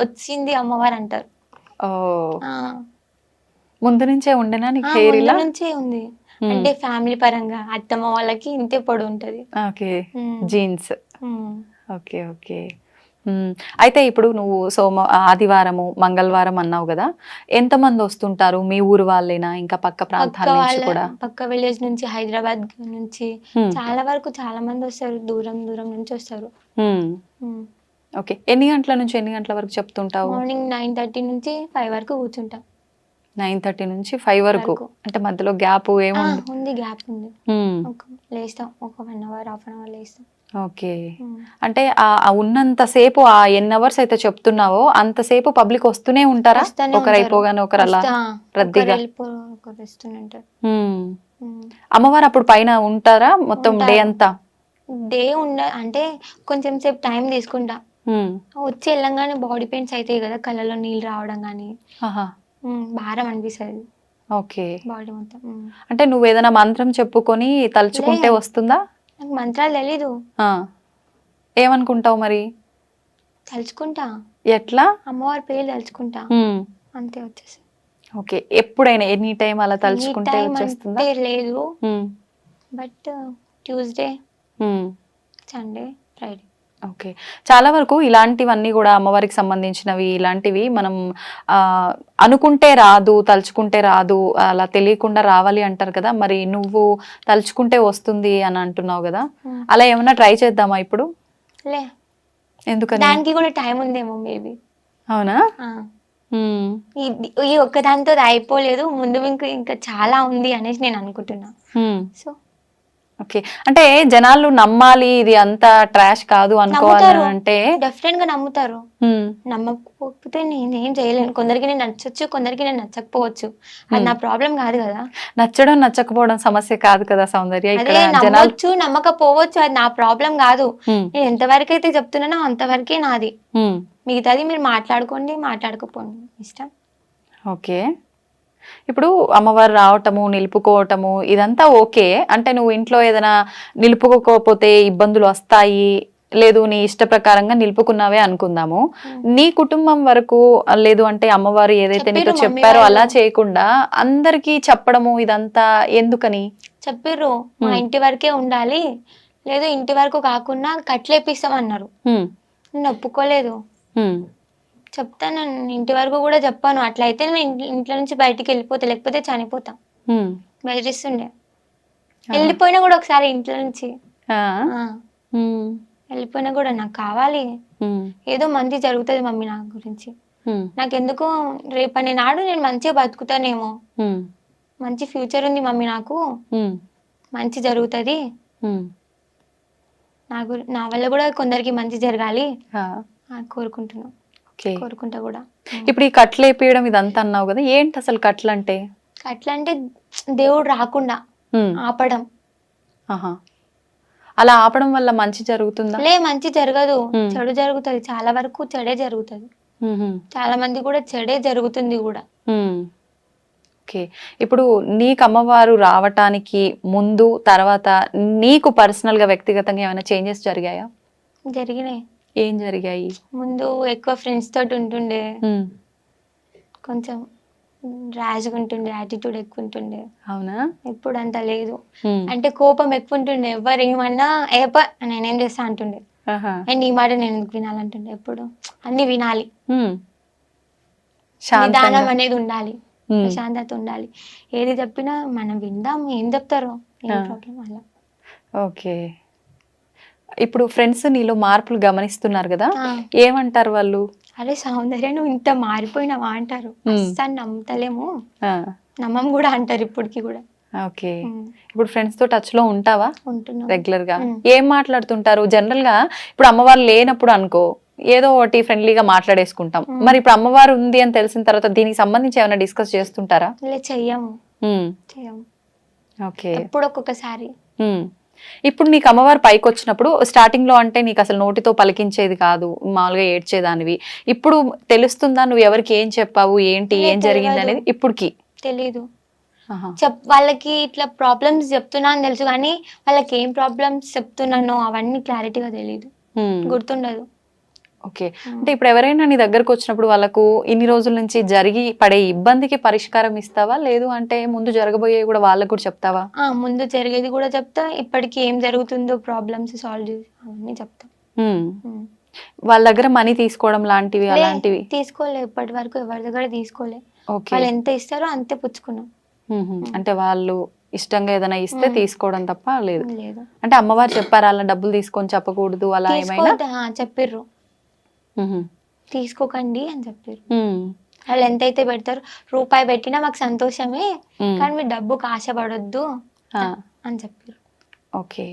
వచ్చింది అమ్మవారు అంటారు. ముందు నుంచే ఉండేనా నీకు హెయిర్? ఇలా నుంచే ఉంది, అంటే ఫ్యామిలీ పరంగా అత్తమ్మ వాళ్ళకి ఇంతే పొడి ఉంటది. Okay, jeans. Okay okay. అయితే ఇప్పుడు నువ్వు ఆదివారము మంగళవారం అన్నావు కదా, ఎంతమంది వస్తుంటారు? మీ ఊరు వాళ్ళేనా, ఇంకా పక్క ప్రాంతాల నుంచి కూడా? పక్క విలేజ్ నుంచి, హైదరాబాద్ నుంచి చాలా వరకు చాలా మంది వస్తారు, దూరం దూరం నుంచి వస్తారు. ఓకే, ఎన్ని గంటల నుంచి ఎన్ని గంటల వరకు చెప్తుంటావు? మార్నింగ్ 9:30 నుంచి 5 వరకు కూర్చుంటాం. 9:30 నుంచి 5 వరకు, అంటే మధ్యలో గ్యాప్ ఏముంది? ఉంది, గ్యాప్ ఉంది, లేస్తాం ఒక 1 hour 1/2 hour లేస్తాం. ఓకే, అంటే ఉన్నంతసేపు ఆ ఎన్ని అవర్స్ అయితే చెప్తున్నావో అంతసేపు పబ్లిక్ వస్తూనే ఉంటారా? ఒకరు అయిపోగానే ఒకరు అలా రద్దీగా వస్తూనే ఉంటారు. అమ్మవారు అప్పుడు పైన ఉంటారా మొత్తం డే అంతా? డే అంటే కొంచెం సేపు టైం తీసుకుంటా. వచ్చి వెళ్ళంగానే బాడీ పెయిన్స్ అవుతాయి కదా, కళ్ళలో నీళ్ళు రావడం కానీ ఆహా, భారం అనిపిస్తుంది ఓకే. బాడీ మొత్తం. అంటే నువ్వు ఏదైనా మంత్రం చెప్పుకొని తలుచుకుంటే లే. వస్తుందా? నాకు మంత్రాలు తెలీదు, ఆ, ఏమనుకుంటావు మరి? తలుచుకుంటా, ఎట్లా? అమ్మవారి పేరు తలుచుకుంటా, అంతే వచ్చేసి. ఓకే, ఎప్పుడైనా ఎనీ టైం అలా ఎనీ తలుచుకుంటే టైం వచ్చేస్తుందా? అంటే లేదు, um, but Tuesday, um. Sunday, Friday. Okay, చాలా వరకు ఇలాంటివన్నీ కూడా అమ్మవారికి సంబంధించినవి ఇలాంటివి మనం ఆ అనుకుంటే రాదు, తలుచుకుంటే రాదు, అలా తెలియకుండా రావాలి అంటారు కదా, మరి నువ్వు తలుచుకుంటే వస్తుంది అని అంటున్నావు కదా, అలా ఏమన్నా ట్రై చేద్దామా ఇప్పుడు? లే, ఎందుకని? దానికి కూడా టైం ఉందేమో మేబీ. అవునా? ఈ ఒక్కదాంతో అయిపోలేదు, ముందు ఇంకా చాలా ఉంది అనేసి నేను అనుకుంటున్నా. సో ఓకే, అంటే జనాలు నమ్మాలి ఇది అంతా ట్రాష్ కాదు అనుకోవాలి నమ్ముతారు, అంటే డెఫినెట్ గా నమ్ముతారు. నమ్మకపోతే నేనేం చేయలేను. కొందరికి నేను నచ్చచ్చు, కొందరికి నేను నచ్చకపోవచ్చు, అది నా ప్రాబ్లం కాదు కదా. నచ్చడం నచ్చకపోవడం సమస్య కాదు కదా సౌందర్య, అదే ఇక్కడ జనాలు నమ్మొచ్చు నమ్మకపోవచ్చు, అది నా ప్రాబ్లం కాదు. నేను ఎంతవరకు అయితే చెప్తున్నానో అంతవరకే నాది, మిగతాది మీరు మాట్లాడుకోండి, మాట్లాడుకోపోండి, ఇష్టం. ఓకే, ఇప్పుడు అమ్మవారు రావటము నిలుపుకోవటము ఇదంతా ఓకే, అంటే నువ్వు ఇంట్లో ఏదైనా నిలుపుకోకపోతే ఇబ్బందులు వస్తాయి, లేదు నీ ఇష్ట ప్రకారంగా నిలుపుకున్నావే అనుకుందాము, నీ కుటుంబం వరకు లేదు అంటే అమ్మవారు ఏదైతే నీతో చెప్పారో అలా చేయకుండా అందరికీ చెప్పడము ఇదంతా ఎందుకని? చెప్పిర్రు మా ఇంటి వరకే ఉండాలి, లేదు ఇంటి వరకు కాకుండా కట్లేపిస్తామన్నారు. నేను ఒప్పుకోలేదు, చెప్తాను ఇంటి వరకు కూడా చెప్పాను, అట్లయితే నేను ఇంట్లో నుంచి బయటికి వెళ్ళిపోతా, లేకపోతే చనిపోతా, బెదిరిస్తుండే. వెళ్ళిపోయినా కూడా ఒకసారి ఇంట్లో నుంచి వెళ్ళిపోయినా కూడా నాకు కావాలి, ఏదో మంచి జరుగుతుంది మమ్మీ నా గురించి, నాకెందుకు రేపటి నాడు నేను మంచిగా బతుకుతానేమో, మంచి ఫ్యూచర్ ఉంది మమ్మీ నాకు, మంచి జరుగుతుంది, నా వల్ల కూడా కొందరికి మంచి జరగాలి కోరుకుంటున్నా, కోరుకుంటా కూడా. ఇప్పుడు ఈ కట్లు వేపియడం ఇదంతా అన్నావు కదా, ఏంటి అసలు కట్లు అంటే? కట్లు అంటే దేవుడు రాకుండా ఆపడం. అలా ఆపడం వల్ల మంచి జరుగుతుందా? లే, మంచి జరగదు, చెడు జరుగుతుంది, చాలా వరకు చెడే జరుగుతుంది, చాలా మంది కూడా చెడే జరుగుతుంది కూడా. ఓకే, ఇప్పుడు నీకు అమ్మవారు రావటానికి ముందు తర్వాత నీకు పర్సనల్ గా వ్యక్తిగతంగా ఏమైనా చేంజెస్ జరిగాయా? జరిగినాయి. ఏం జరిగాయి? ముందు ఎక్కువ ఫ్రెండ్స్ తోటి ఉంటుండే, కొంచెం ర్యాష్గా ఉంటుండే, యాటిట్యూడ్ ఎక్కువ ఉంటుండే. అవునా? ఇప్పుడు అంత లేదు, అంటే కోపం ఎక్కువ ఉంటుండే, ఎవరు ఏమన్నా నేనేం చేస్తా అంటుండే, నీ మాట నేను ఎందుకు వినాలంటుండే, ఎప్పుడు అన్ని వినాలి, నిదానం అనేది ఉండాలి, ప్రశాంతత ఉండాలి, ఏది చెప్పినా మనం విందాం, ఏం చెప్తారో ఏం ప్రాబ్లం అలా. ఓకే, ఇప్పుడు ఫ్రెండ్స్ నీలో మార్పులు గమనిస్తున్నారు కదా, ఏమంటారు వాళ్ళు? అరే సౌందర్య నువ్వు ఇంత మారిపోయినావా అంటారు, అస్సలు నమ్ముతలేము, నమ్మం కూడా అంటారు ఇప్పటికి కూడా. ఓకే, ఇప్పుడు ఫ్రెండ్స్ తో టచ్ లో ఉంటావా? ఉంటున్నా రెగ్యులర్ గా. ఏం మాట్లాడుతుంటారు జనరల్ గా? ఇప్పుడు అమ్మవారు లేనప్పుడు అనుకో ఏదో ఒకటి ఫ్రెండ్లీగా మాట్లాడేసుకుంటాం, మరి ఇప్పుడు అమ్మవారు ఉంది అని తెలిసిన తర్వాత దీనికి సంబంధించి ఏమైనా డిస్కస్ చేస్తుంటారా? చెయ్యము. ఓకే, ఎప్పుడు ఒక్కొక్కసారి. ఇప్పుడు నీకు అమ్మవారు పైకి వచ్చినప్పుడు స్టార్టింగ్ లో అంటే నీకు అసలు నోటితో పలికించేది కాదు, మామూలుగా ఏడ్చేదానివి, ఇప్పుడు తెలుస్తుందా నువ్వు ఎవరికి ఏం చెప్పావు, ఏంటి ఏం జరిగింది అనేది? ఇప్పటికి తెలీదు. వాళ్ళకి ఇట్లా ప్రాబ్లమ్స్ చెప్తున్నా అని తెలుసు, కానీ వాళ్ళకి ఏం ప్రాబ్లమ్స్ చెప్తున్నానో అవన్నీ క్లారిటీగా తెలియదు, గుర్తుండదు. ఓకే, అంటే ఇప్పుడు ఎవరైనా నీ దగ్గరకు వచ్చినప్పుడు వాళ్ళకు ఇన్ని రోజుల నుంచి జరిగి పడే ఇబ్బందికి పరిష్కారం ఇస్తావా, లేదు అంటే ముందు జరగబోయేవి కూడా వాళ్ళకు కూడా చెప్తావా? ముందు జరిగేది కూడా చెప్తా, ఇప్పటికి ఏం జరుగుతుందో ప్రాబ్లమ్స్ సాల్వ్ చేసి అవన్నీ చెప్తా. వాళ్ళ దగ్గర మనీ తీసుకోవడం లాంటివి అలాంటివి తీసుకోలే, ఇప్పటి వరకు ఎవరి దగ్గర తీసుకోలే. వాళ్ళు ఎంత ఇస్తారో అంతే పుచ్చుకున్నాం, అంటే వాళ్ళు ఇష్టంగా ఏదైనా ఇస్తే తీసుకోవడం తప్ప లేదు. అంటే అమ్మవారు చెప్పారు అలా డబ్బులు తీసుకొని చెప్పకూడదు అలా ఏమైనా? చెప్పిర్రు, తీసుకోకండి అని చెప్పారు. వాళ్ళు ఎంతైతే పెడతారు, రూపాయి పెట్టినా మాకు సంతోషమే, కానీ మీరు డబ్బుకు ఆశపడొద్దు అని చెప్పారు. ఓకే,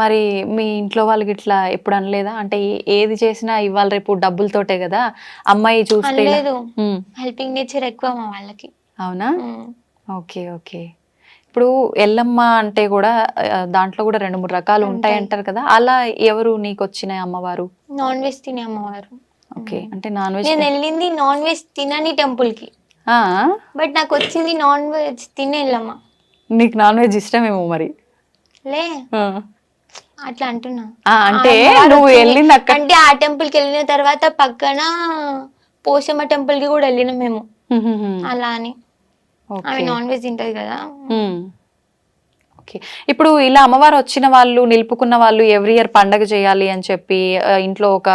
మరి మీ ఇంట్లో వాళ్ళకి ఇట్లా ఎప్పుడు అనలేదా? అంటే ఏది చేసినా ఇవాళ రేపు డబ్బులతోటే కదా, అమ్మాయి చూస్తే లేదు, హెల్పింగ్ నేచర్ ఎక్కువ మా వాళ్ళకి. అవునా? ఓకే ఓకే, ఇప్పుడు ఎల్లమ్మ అంటే కూడా దాంట్లో కూడా 2-3 రకాలు ఉంటాయి అంటారు కదా, అలా ఎవరు నీకు వచ్చిన అమ్మవారు? నాన్ వెజ్ తినే అమ్మవారు. ఓకే, అంటే నాన్ వెజ్. నేను వెళ్ళింది నాన్ వెజ్ తినని టెంపుల్ కి, బట్ నాకు వచ్చింది నాన్ వెజ్ తినే వెళ్ళమ్మ. నీకు నాన్ వెజ్ ఇష్టమేమో మరి. లే అట్లా అంటున్నా. అంటే నువ్వు వెళ్ళింది అక్కడ, అంటే ఆ టెంపుల్ కి వెళ్ళిన తర్వాత పక్కన పోషమ్మ టెంపుల్ కి కూడా వెళ్ళినాం మేము. అలా అని ఆమె నాన్ వెజ్ తింటది కదా. ఓకే, ఇప్పుడు ఇలా అమ్మవారు వచ్చిన వాళ్ళు, నిలుపుకున్న వాళ్ళు ఎవ్రీ ఇయర్ పండగ చేయాలి అని చెప్పి ఇంట్లో ఒక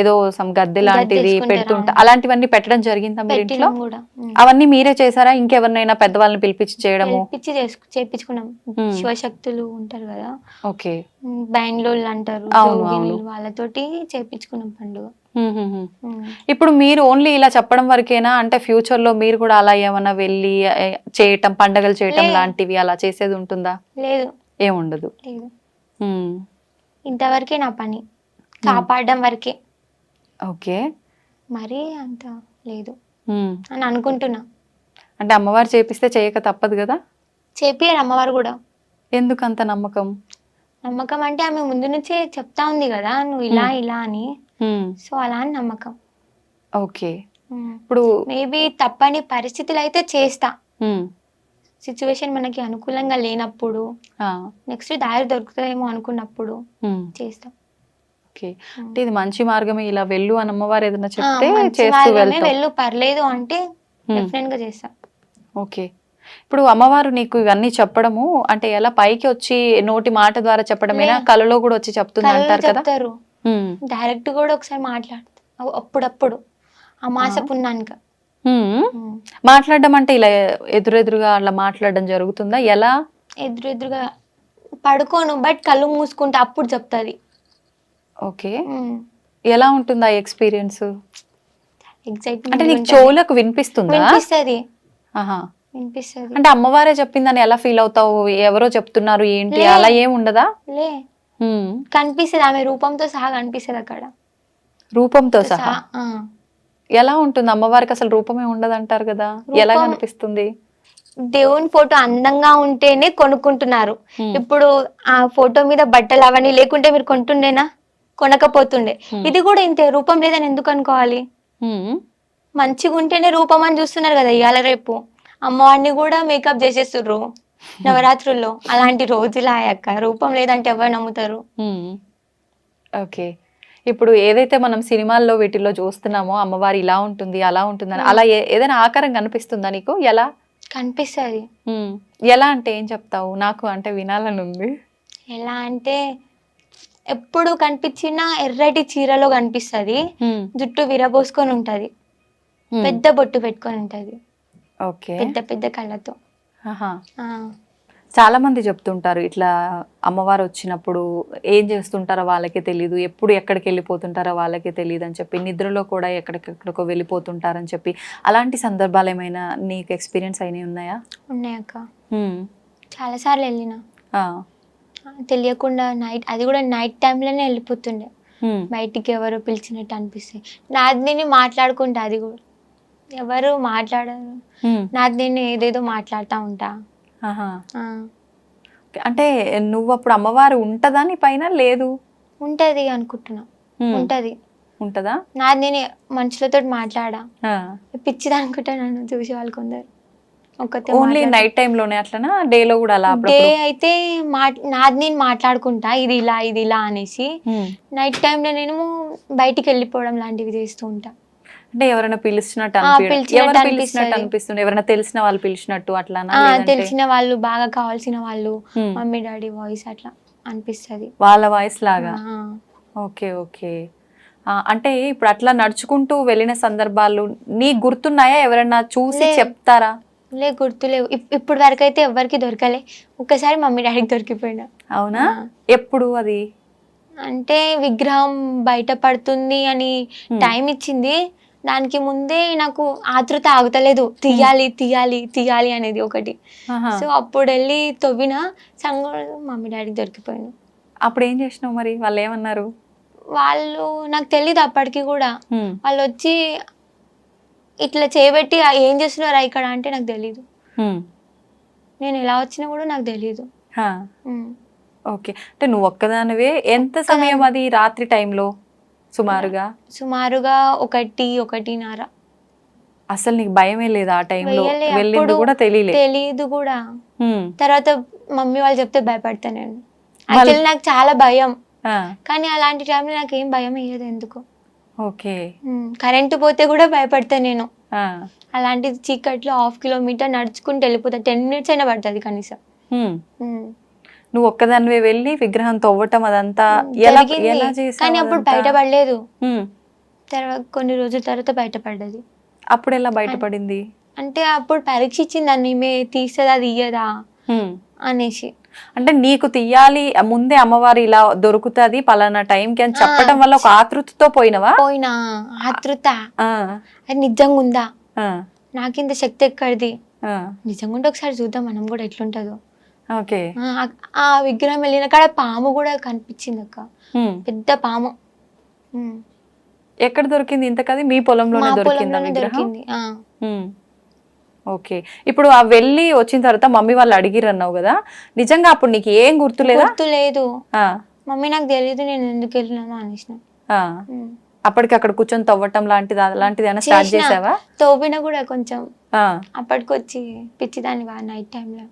ఏదో గద్దె లాంటిది పెడుతుంటా, అలాంటివన్నీ పెట్టడం జరిగిందా మీరు ఇంట్లో? అవన్నీ మీరే చేశారా, ఇంకెవరినైనా పెద్దవాళ్ళని పిలిపించి చేయడము? చేపించుకున్నాం. శివశక్తులు ఉంటారు కదా, ఓకే, బెంగళూరు అంటారు, వాళ్ళతోటి చేపించుకున్నాం పండుగ. ఇప్పుడు మీరు ఓన్లీ ఇలా చెప్పడం వరకేనా, అంటే ఫ్యూచర్ లో మీరు కూడా అలా ఏమన్నా వెళ్ళి చేయటం, పండగలు చేయటం లాంటివి అలా చేసేది ఉంటుందా? లేదు, ఏముండదు. లేదు, ఇంతవరకే నా పని, కాపాడడం వరకే. ఓకే, మరి అంత లేదు అని అనుకుంటున్నా. అంటే అమ్మవారు చేపిస్తే చేయక తప్పదు కదా? చేపియారు అమ్మవారు కూడా. ఎందుకు అంత నమ్మకం? నమ్మకం అంటే ఆమె ముందు నుంచే చెప్తా ఉంది కదా, నువ్వు ఇలా ఇలా అని, సో అలా అని నమ్మకం. ఓకే, ఇప్పుడు మేబీ తప్పని పరిస్థితులు అయితే చేస్తా, సిచ్యువేషన్ మనకి అనుకూలంగా లేనప్పుడు, నెక్స్ట్ దారి దొరుకుతుందేమో అనుకున్నప్పుడు చేస్తా. ఓకే, అంటే ఇది మంచి మార్గమే, ఇలా వెళ్ళు అని అమ్మవారు ఏదైనా చెప్తే చేస్తూ వెళ్ళు, పర్లేదు అంటే డెఫినెట్ గా చేస్తా. ఓకే, ఇప్పుడు అమ్మవారు నీకు ఇవన్నీ చెప్పడము అంటే ఎలా, పైకి వచ్చి నోటి మాట ద్వారా చెప్పడమేనా, కలలో కూడా వచ్చి చెప్తుంది అంటారు కదా? డైరెక్ట్ కూడా ఒకసారి మాట్లాడుతా అప్పుడప్పుడు, అమాస పున్నానికి. మాట్లాడడం అంటే ఇలా ఎదురెదురుగా అలా మాట్లాడడం జరుగుతుందా? ఎలా? ఎదురెదురుగా పడుకోను, బట్ కళ్ళు మూసుకుంటే అప్పుడు చెప్తాది. ఓకే, ఎలా ఉంటుంది ఆ ఎక్స్పీరియన్స్? ఎగ్జైట్మెంట్. అంటే నీకు చెవులకు వినిపిస్తుందా? వినిపిస్తుంది. అంటే అమ్మవారే చెప్పిందని ఎలా ఫీల్ అవుతావు? ఎవరో చెప్తున్నారు ఏంటి, అలా ఏం ఉండదా? లే, కనిపిస్తుంది, ఆమె రూపంతో సహా కనిపిస్తుంది అక్కడ. రూపంతో సహా? ఎలా ఉంటుంది అమ్మవారికి? అసలు రూపమే ఉండదు అంటారు కదా, ఎలా కనిపిస్తుంది? దేవుని ఫోటో అందంగా ఉంటేనే కొనుక్కుంటున్నారు. ఇప్పుడు ఆ ఫోటో మీద బట్టలు అవన్నీ లేకుంటే మీరు కొంటుండేనా? కొనకపోతుండే. ఇది కూడా ఇంతే, రూపం లేదని ఎందుకు అనుకోవాలి? మంచిగా ఉంటేనే రూపం అని చూస్తున్నారు కదా ఇవాళ రేపు. అమ్మవారిని కూడా మేకప్ చేసేస్తుర్రు నవరాత్రుల్లో. అలాంటి రోజులు అయ్యాక రూపం లేదంటే ఎవరు నమ్ముతారు? ఓకే, ఇప్పుడు ఏదైతే మనం సినిమాల్లో వీటిల్లో చూస్తున్నామో అమ్మవారు ఇలా ఉంటుంది అలా ఉంటుందని, అలా ఏదైనా ఆకారం కనిపిస్తుందా నీకు? ఎలా కనిపిస్తుంది? ఎలా అంటే ఏం చెప్తావు? నాకు అంటే వినాలని ఉంది. ఎలా అంటే ఎప్పుడు కనిపించినా ఎర్రటి చీరలో కనిపిస్తుంది, జుట్టు విరబోసుకొని ఉంటది, పెద్ద బొట్టు పెట్టుకొని ఉంటది, పెద్ద పెద్ద కళ్ళతో. చాలా మంది చెప్తుంటారు ఇట్లా అమ్మవారు వచ్చినప్పుడు ఏం చేస్తుంటారో వాళ్ళకే తెలియదు, ఎప్పుడు ఎక్కడికి వెళ్ళిపోతుంటారో వాళ్ళకే తెలియదు అని చెప్పి, నిద్రలో కూడా ఎక్కడికెక్కడికో వెళ్ళిపోతుంటారని చెప్పి, అలాంటి సందర్భాలు ఏమైనా నీకు ఎక్స్పీరియన్స్ అయినవి ఉన్నాయా? ఉన్నాయక్క, చాలా సార్లు వెళ్ళినా. తెలియకుండా నైట్, అది కూడా నైట్ టైంలోనే వెళ్ళిపోతుండే, బయటికి ఎవరో పిలిచినట్టు అనిపిస్తాయి. నాది నేను మాట్లాడుకుంటా, అది కూడా ఎవరు మాట్లాడరు, నాది నేను ఏదేదో మాట్లాడుతూ ఉంటా. అంటే నువ్వు అప్పుడు అమ్మవారు ఉంటదా నీ పైన? లేదు, ఉంటది అనుకుంటున్నా. ఉంటదా? నాది నేను మనుషులతో మాట్లాడా, పిచ్చిది అనుకుంటా నన్ను చూసే వాళ్ళు కొందరు. ఓన్లీ నైట్ టైం లోనే అట్లనా, డే లో కూడా అలా? డే అయితే నాది నేను మాట్లాడుకుంటా, ఇది ఇలా ఇది ఇలా అనేసి. నైట్ టైంలో నేను బయటికి వెళ్ళిపోవడం లాంటివి చేస్తూ ఉంటా. అంటే ఎవరైనా పిలిచినట్టు అనిపిస్తుంది, ఎవరైనా తెలిసిన వాళ్ళు పిలిచినట్టు అట్లా? తెలిసిన వాళ్ళు, బాగా కావాల్సిన వాళ్ళు, మమ్మీ డాడీ వాయిస్ అట్లా అనిపిస్తుంది, వాళ్ళ వాయిస్ లాగా. Okay, okay. అంటే ఇప్పుడు అట్లా నడుచుకుంటూ వెళ్ళిన సందర్భాలు నీకు గుర్తున్నాయా? ఎవరైనా చూసి చెప్తారా? లే, గుర్తులేవు. ఇప్పుడు వరకు అయితే ఎవరికి దొరకలే. ఒక్కసారి మమ్మీ డాడీకి దొరికిపోయినా. అవునా? ఎప్పుడు అది? అంటే విగ్రహం బయట పడుతుంది అని టైం ఇచ్చింది, దానికి ముందే నాకు ఆతృత ఆగుతలేదు, తీయాలి తీయాలి తీయాలి అనేది ఒకటి. సో అప్పుడు వెళ్ళి తవ్విన సంగ మమ్మీ డాడీకి దొరికిపోయాను. అప్పుడు ఏం చేసినావు మరి? వాళ్ళు ఏమన్నారు? వాళ్ళు నాకు తెలీదు అప్పటికి కూడా. వాళ్ళు వచ్చి ఇట్లా చేయబెట్టి ఏం చేస్తున్నారా ఇక్కడ అంటే నాకు తెలీదు. నేను ఎలా వచ్చినా కూడా నాకు తెలియదు. హా. ఓకే, అంటే నువ్వు ఒక్కదానివే. ఎంత సమయం అది రాత్రి టైంలో సుమారుగా? సుమారుగా 1-1:30. అసలు నీకు భయమే లేదా ఆ టైంలో? వేయలే, వెళ్ళింది అప్పుడు కూడా తెలియదు కూడా. తర్వాత మమ్మీ వాళ్ళు చెప్తే భయపడతా నేను. వాళ్ళు- యాక్చువల్లీ నాకు చాలా భయం, కానీ అలాంటి టైంలో నాకు ఏం భయం అయ్యేది ఎందుకు. ఓకే. కరెంటు పోతే కూడా భయపడతా నేను. అలాంటిది చీకట్లో 1/2 కిలోమీటర్ నడుచుకుంటూ వెళ్ళిపోతా. 10 minutes అయినా పడుతుంది కనీసం. నువ్వు ఒక్కదానివే వెళ్ళి విగ్రహం తవ్వటం అదంతా ఎలా జరిగింది. ఎలా చేసావు కానీ అప్పుడు అదంతా? బయటపడలేదు. హ్మ్. తర్వాత కొన్ని రోజుల తర్వాత బయటపడ్డది. అప్పుడు ఎలా బయటపడింది? అంటే అప్పుడు పరీక్ష ఇచ్చింది దాన్ని, ఈమె తీస్తుందా తీయదా అనేసి. అంటే నీకు తీయాలి ముందే అమ్మవారు ఇలా దొరుకుతుంది పలానా టైంకి అని చెప్పడం వల్ల ఒక ఆతృతతో పోయినవా? పోయినా ఆతృత, అది నిజంగా ఉందా, నాకింత శక్తి ఎక్కడిది, నిజంగా ఉంటే ఒకసారి చూద్దాం మనం కూడా ఎట్లుంటుందో. ఓకే. ఆ విగ్రహం వెళ్ళిన కాడ పాము కూడా కనిపించింది అక్క, పెద్ద పాము. ఎక్కడ దొరికింది ఇంతకది? మీ పొలంలోనే మా దొరికిందా పొలంలోనే విగ్రహం? దొరికింది. ఓకే. ఇప్పుడు ఆ వెళ్ళి వచ్చిన తర్వాత మమ్మీ వాళ్ళు అడిగిరు అన్నావు కదా, నిజంగా అప్పుడు నీకు ఏం గుర్తులేదా? గుర్తు లేదు. మమ్మీ నాకు తెలియదు నేను ఎందుకు వెళ్ళినాను అనేసిన. అప్పటికి అక్కడ కూర్చొని తవ్వటం లాంటిది అలాంటిది ఏమైనా స్టార్ట్ చేసావా? తవ్విన కూడా కొంచెం అప్పటికొచ్చి పిచ్చిదాన్ని నైట్ టైంలో.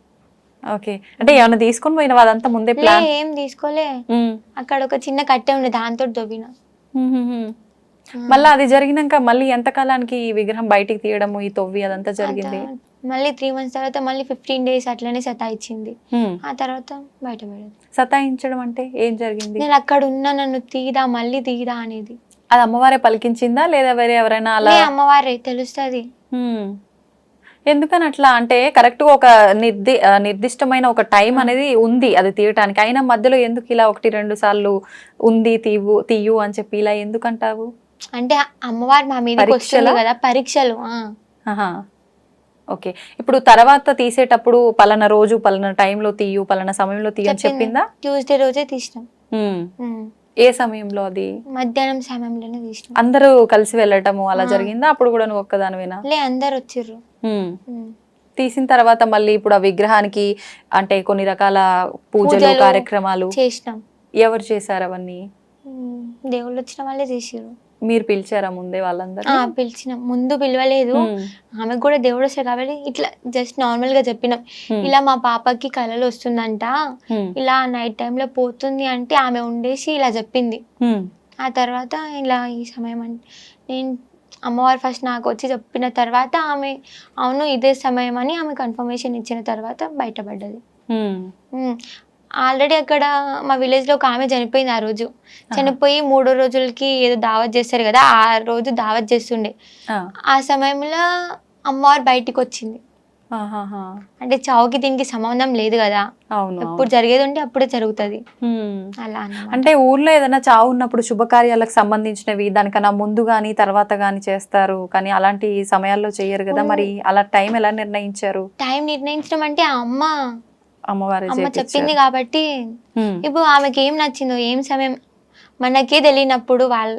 ఓకే. అంటే ఏమైనా తీసుకొని పోయినావా అదంతా ముందే ప్లాన్? ఏం తీసుకోలే, అక్కడ ఒక చిన్న కట్టె ఉండే దాంతో తవ్విన. మళ్ళీ అది జరిగినాక మళ్ళీ ఎంత కాలానికి ఈ విగ్రహం బయటికి తీయడము ఈ తవ్వి అదంతా జరిగింది? మళ్ళీ 3 months తర్వాత మళ్ళీ 15 days అట్లనే సతాయించింది. ఆ తర్వాత బయటపడేది. సతాయించడం అంటే ఏం జరిగింది? నేను అక్కడ ఉన్నా, నన్ను తీదా మళ్ళీ తీదా అనేది. అది అమ్మవారే పలికించిందా లేదా వేరే ఎవరైనా అలా? అమ్మవారే తెలుస్తుంది. ఎందుకని అట్లా? అంటే కరెక్ట్ గా ఒక నిర్దిష్టమైన ఒక టైం అనేది ఉంది అది తీయటానికి, అయినా మధ్యలో ఎందుకు ఇలా 1-2 సార్లు ఉంది తీయు అని చెప్పి ఇలా ఎందుకంటావు? అంటే అమ్మవారు మా మీదకి వస్తుంది కదా, పరీక్షలు. ఓకే. ఇప్పుడు తర్వాత తీసేటప్పుడు పలానా రోజు పలానా టైంలో తీయు పలానా సమయంలో తీయు అని చెప్పిందా? ట్యూస్డే రోజే తీసినాం. ఏ సమయంలో? అది మధ్యాహ్నం సమయంలోనే తీసినాం. అందరూ కలిసి వెళ్ళటము అలా జరిగిందా? అప్పుడు కూడా నువ్వు ఒక్కదానివేనా? అందరు వచ్చిర్రు. తీసిన తర్వాత మళ్ళీ ఇప్పుడు ఆ విగ్రహానికి అంటే కొన్ని రకాల పూజలు కార్యక్రమాలు చేసినాం. ఎవరు చేశారు అవన్నీ? దేవుళ్ళు వచ్చిన వాళ్ళే చేసిర్రు. మీరు పిలిచారా ముందే వాళ్ళందరూ? పిలిచినాం. ముందు పిలవలేదు, ఆమెకు కూడా దేవుడు వస్తాడు కాబట్టి ఇట్లా జస్ట్ నార్మల్ గా చెప్పినాం, ఇలా మా పాపకి కళలు వస్తుందంట, ఇలా నైట్ టైంలో పోతుంది అంటే ఆమె ఉండేసి ఇలా చెప్పింది. ఆ తర్వాత ఇలా ఈ సమయం అంటే నేను అమ్మవారు ఫస్ట్ నాకు వచ్చి చెప్పిన తర్వాత ఆమె అవును ఇదే సమయం అని ఆమె కన్ఫర్మేషన్ ఇచ్చిన తర్వాత బయటపడ్డది. ఆల్రెడీ అక్కడ మా విలేజ్ లో ఒక ఆమె చనిపోయింది. ఆ రోజు చనిపోయి 3 రోజులకి ఏదో దావత్ చేస్తారు కదా, ఆ రోజు దావత్ చేస్తుండే. ఆ సమయంలో అమ్మవారు బయటికి వచ్చింది. అంటే చావుకి దీనికి సంబంధం లేదు కదా, ఎప్పుడు జరిగేది ఉంటే అప్పుడే జరుగుతుంది అలా. అంటే ఊర్లో ఏదైనా చావు ఉన్నప్పుడు శుభకార్యాలకు సంబంధించినవి దానికన్నా ముందు గానీ తర్వాత గానీ చేస్తారు, కానీ అలాంటి సమయాల్లో చేయరు కదా, మరి అలా టైం ఎలా నిర్ణయించారు? టైం నిర్ణయించడం అంటే అమ్మ చెప్పింది కాబట్టి. ఇప్పుడు ఆమెకి ఏం నచ్చిందో ఏం సమయం మనకే తెలియనప్పుడు వాళ్ళు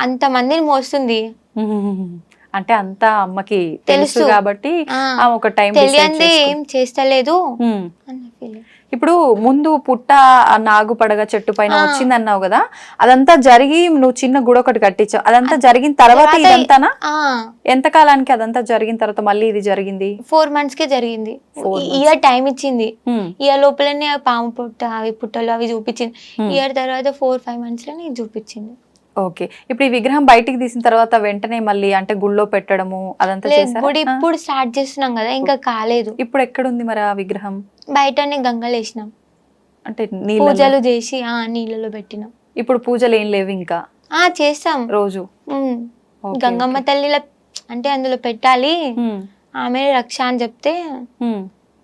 అంత మందిని మోస్తుంది అంటే అంతా అమ్మకి తెలుసు కాబట్టి ఒక టైం తెలియంది ఏం చేస్తలేదు అన్న ఫీలింగ్. ఇప్పుడు ముందు పుట్ట నాగు పడగ చెట్టు పైన వచ్చింది అన్నావు కదా, అదంతా జరిగి నువ్వు చిన్న గుడి ఒకటి కట్టించావు, అదంతా జరిగిన తర్వాత ఇదంతానా? ఎంత కాలానికి అదంతా జరిగిన తర్వాత మళ్ళీ ఇది జరిగింది? 4 months కే జరిగింది. ఇయర్ టైం ఇచ్చింది. ఇయర్ లోపలనే పాము పుట్ట అవి పుట్టలు అవి చూపించింది. ఇయర్ తర్వాత 4-5 months లోనే చూపించింది. ఓకే. ఇప్పుడు ఈ విగ్రహం బయటికి తీసిన తర్వాత వెంటనే మళ్ళీ అంటే గుళ్ళో పెట్టడము అదంతా చేశారా? గుడి ఇప్పుడు స్టార్ట్ చేస్తున్నాం కదా, ఇంకా కాలేదు. ఇప్పుడు ఎక్కడుంది మరి ఆ విగ్రహం? బయటనే గంగలు వేసినాం, అంటే పూజలు చేసి నీళ్ళలో పెట్టినాం. ఇప్పుడు పూజలు ఏం లేవు ఇంకా? చేస్తాం రోజు. గంగమ్మ తల్లిలో అంటే అందులో పెట్టాలి, ఆమె రక్ష అని చెప్తే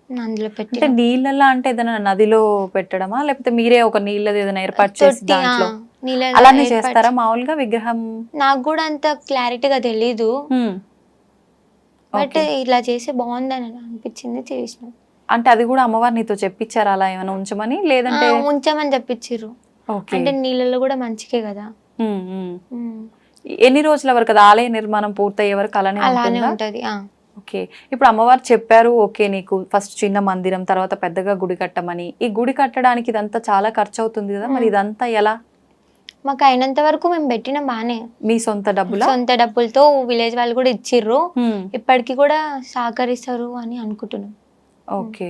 అందులో పెట్టి. అంటే నీళ్ళలో అంటే ఏదైనా నదిలో పెట్టడమా లేకపోతే మీరే ఒక నీళ్ళది ఏదైనా ఏర్పాటు చేసి దాంట్లో అలానే చేస్తారా మామూలుగా విగ్రహం? నాకు కూడా అంత క్లారిటీగా తెలీదు, బట్ ఇలా చేస్తే బాగుందని అనిపించింది చేసిన. అంటే అది కూడా అమ్మవారు నీతో చెప్పించారా అలా ఏమైనా ఉంచమని? లేదంటే ఉంచమని చెప్పించారు. అంటే నీళ్ళలో కూడా మంచికే కదా. ఎన్ని రోజుల వరకు ఆలయ నిర్మాణం పూర్తయ్యే వరకు అలానే ఉంటది? ఓకే. ఇప్పుడు అమ్మవారు చెప్పారు ఓకే నీకు ఫస్ట్ చిన్న మందిరం తర్వాత పెద్దగా గుడి కట్టమని. ఈ గుడి కట్టడానికి ఇదంతా చాలా ఖర్చు అవుతుంది కదా, మరి ఇదంతా ఎలా? మాకు అయినంత వరకు మేము పెట్టిన బానే, మీ సొంత డబ్బులా? సొంత డబ్బులతో విలేజ్ వాళ్ళు కూడా ఇచ్చిర్రు, ఇప్పటికి కూడా సహకరిస్తారు అని అనుకుంటున్నాం. ఓకే.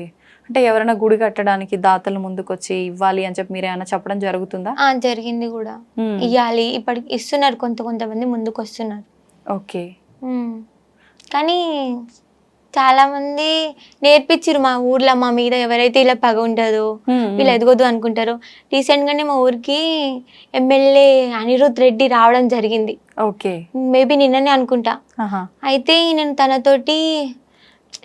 అంటే ఎవరైనా గుడి కట్టడానికి దాతలు ముందుకొచ్చి ఇవ్వాలి అని చెప్పి మీరు ఏమైనా చెప్పడం జరుగుతుందా? జరిగింది కూడా, ఇవ్వాలి ఇప్పటికి ఇస్తున్నారు, కొంతమంది ముందుకు వస్తున్నారు. ఓకే. కానీ చాలా మంది నేర్పించారు మా ఊర్లో, మా మీద ఎవరైతే ఇలా పగ ఉంటుందో వీళ్ళు ఎదగొద్దు అనుకుంటారో. రీసెంట్ గానే మా ఊరికి ఎమ్మెల్యే అనిరుద్ రెడ్డి రావడం జరిగింది. ఓకే. మేబీ నిన్ననే అనుకుంటా. అయితే నేను తనతోటి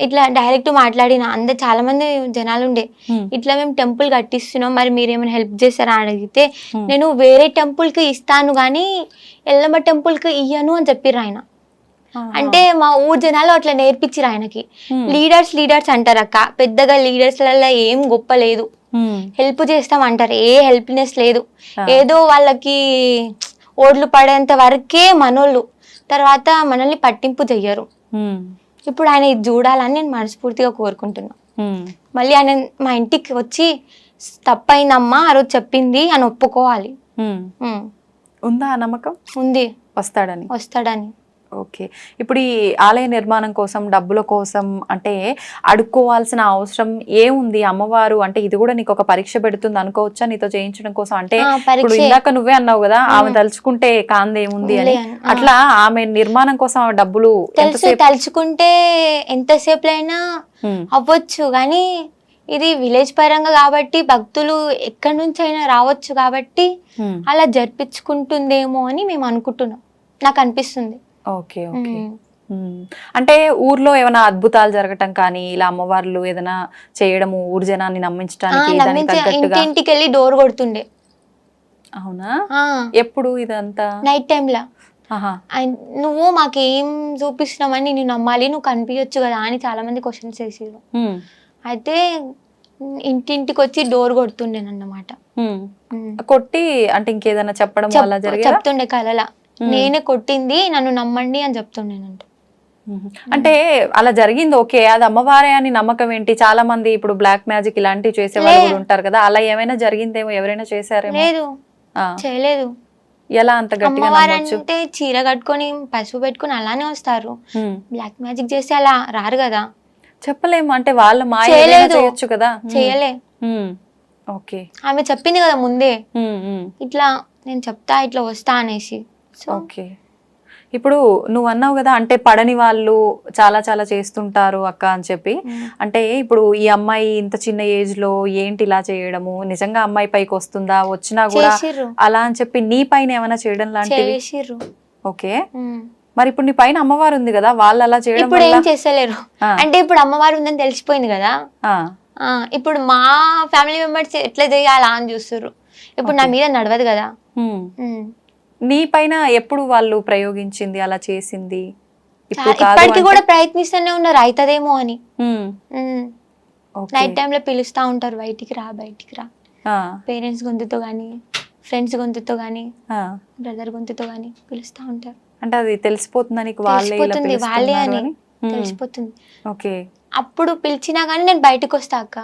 ఇట్లా డైరెక్ట్ మాట్లాడిన, అందరు చాలా మంది జనాలు ఉండే, ఇట్లా మేము టెంపుల్ కట్టిస్తున్నాం, మరి మీరేమైనా హెల్ప్ చేస్తారా అని అడిగితే నేను వేరే టెంపుల్ కి ఇస్తాను కానీ ఎల్లమ్మ టెంపుల్ కి ఇయ్యను అని చెప్పిర్రు ఆయన. అంటే మా ఊరు జనాలు అట్లా నేర్పించారు ఆయనకి. లీడర్స్ అంటారు అక్క, పెద్దగా లీడర్స్ లలో ఏం గొప్ప లేదు, హెల్ప్ చేస్తాం అంటారు, ఏ హెల్ప్నెస్ లేదు, ఏదో వాళ్ళకి ఓట్లు పడేంత వరకే మనోళ్ళు, తర్వాత మనల్ని పట్టింపు చెయ్యరు. ఇప్పుడు ఆయన ఇది చూడాలని నేను మనస్ఫూర్తిగా కోరుకుంటున్నా. మళ్ళీ ఆయన మా ఇంటికి వచ్చి తప్పైందమ్మా ఆ రోజు చెప్పింది అని ఒప్పుకోవాలి. ఉందా నమ్మకం? ఉంది, వస్తాడని. ఓకే. ఇప్పుడు ఈ ఆలయ నిర్మాణం కోసం డబ్బుల కోసం అంటే అడుక్కోవాల్సిన అవసరం ఏముంది? అమ్మవారు అంటే ఇది కూడా నీకు ఒక పరీక్ష పెడుతుంది అనుకోవచ్చా నీతో చేయించడం కోసం? అంటే ఇప్పుడు ఇందాక నువ్వే అన్నావు కదా ఆమె తలుచుకుంటే కాందేముంది అని, అట్లా ఆమె నిర్మాణం కోసం ఆమె డబ్బులు తలుచుకుంటే ఎంతసేపు అయినా అవ్వచ్చు, కానీ ఇది విలేజ్ పరంగా కాబట్టి భక్తులు ఎక్కడి నుంచి అయినా రావచ్చు కాబట్టి అలా జరిపించుకుంటుందేమో అని మేము అనుకుంటున్నాం, నాకు అనిపిస్తుంది. ఓకే. ఓకే. అంటే ఊర్లో ఏమైనా అద్భుతాలు జరగటం కానీ ఇలా అమ్మవార్లు ఏదైనా చేయడము ఊరు జనాన్ని నమ్మించడానికి ఇంటింటికి వెళ్ళి డోర్ కొడుతుండే. అవునా? ఎప్పుడు ఇదంతా? నైట్ టైంలా. నువ్వు మాకేం చూపిస్తున్నామని నేను నమ్మాలి, నువ్వు కనిపించచ్చు కదా అని చాలా మంది క్వశ్చన్స్ వేసారు. అయితే ఇంటింటికి వచ్చి డోర్ కొడుతుండేనన్నమాట. కొట్టి అంటే ఇంకేదైనా చెప్పడం వల్ల చెప్తుండే కలలా, నేనే కొట్టింది నన్ను నమ్మండి అని చెప్తుండేనంట. అంటే అలా జరిగింది ఓకే, అది అమ్మవారే అని నమ్మకం ఏంటి? చాలా మంది ఇప్పుడు బ్లాక్ మ్యాజిక్ ఇలాంటివి చేసే వాళ్ళు కూడా ఉంటారు కదా, అలా ఏమైనా జరిగిందేమో, ఎవరైనా చేశారేమో? లేదు, చేయలేదు. ఎలా అంత గట్టిగా నమ్మొచ్చు? అంటే చీర కట్టుకొని పసుపు పెట్టుకొని అలానే వస్తారు, బ్లాక్ మ్యాజిక్ చేస్తే అలా రారు కదా. చెప్పలేము, అంటే వాళ్ళ మాయ చేయొచ్చు కదా. చేయలే. ఓకే. ఆమె చెప్పింది కదా ముందే, ఇట్లా నేను చెప్తా ఇట్లా వస్తా అనేసి. ఓకే. ఇప్పుడు నువ్వు అన్నావు కదా అంటే పడని వాళ్ళు చాలా చాలా చేస్తుంటారు అక్క అని చెప్పి, అంటే ఇప్పుడు ఈ అమ్మాయి ఇంత చిన్న ఏజ్ లో ఏంటి ఇలా చేయడము, నిజంగా అమ్మాయి పైకి వస్తుందా, వచ్చినా కూడా అలా అని చెప్పి నీ పైన ఏమైనా చేయడం లాంటివి? ఓకే. మరి ఇప్పుడు నీ పైన అమ్మవారు ఉంది కదా, వాళ్ళు అలా చేయడం ఇప్పుడు ఏం చేస్తలేరు. అంటే ఇప్పుడు అమ్మవారు ఉందని తెలిసిపోయింది కదా, ఇప్పుడు మా ఫ్యామిలీ మెంబర్స్ ఎట్లా చేయాలా అని చూస్తారు, ఇప్పుడు నా మీద నడవదు కదా. నీ పైన ఎప్పుడు వాళ్ళు ప్రయోగించింది అలా చేసింది? ఇప్పటికి కూడా ప్రయత్నిస్తూనే ఉన్నారు, అవుతుందేమో అని. నైట్ టైంలో పిలుస్తా ఉంటారు, బయటికి రా బయటికి రా, పేరెంట్స్ గొంతుతో గానీ ఫ్రెండ్స్ గొంతుతో గానీ బ్రదర్ గొంతుతో గానీ పిలుస్తా ఉంటారు. అంటే అది తెలిసిపోతుంది వాళ్ళే అని తెలిసిపోతుంది. ఓకే. అప్పుడు పిలిచినా గానీ నేను బయటకు వస్తా అక్క,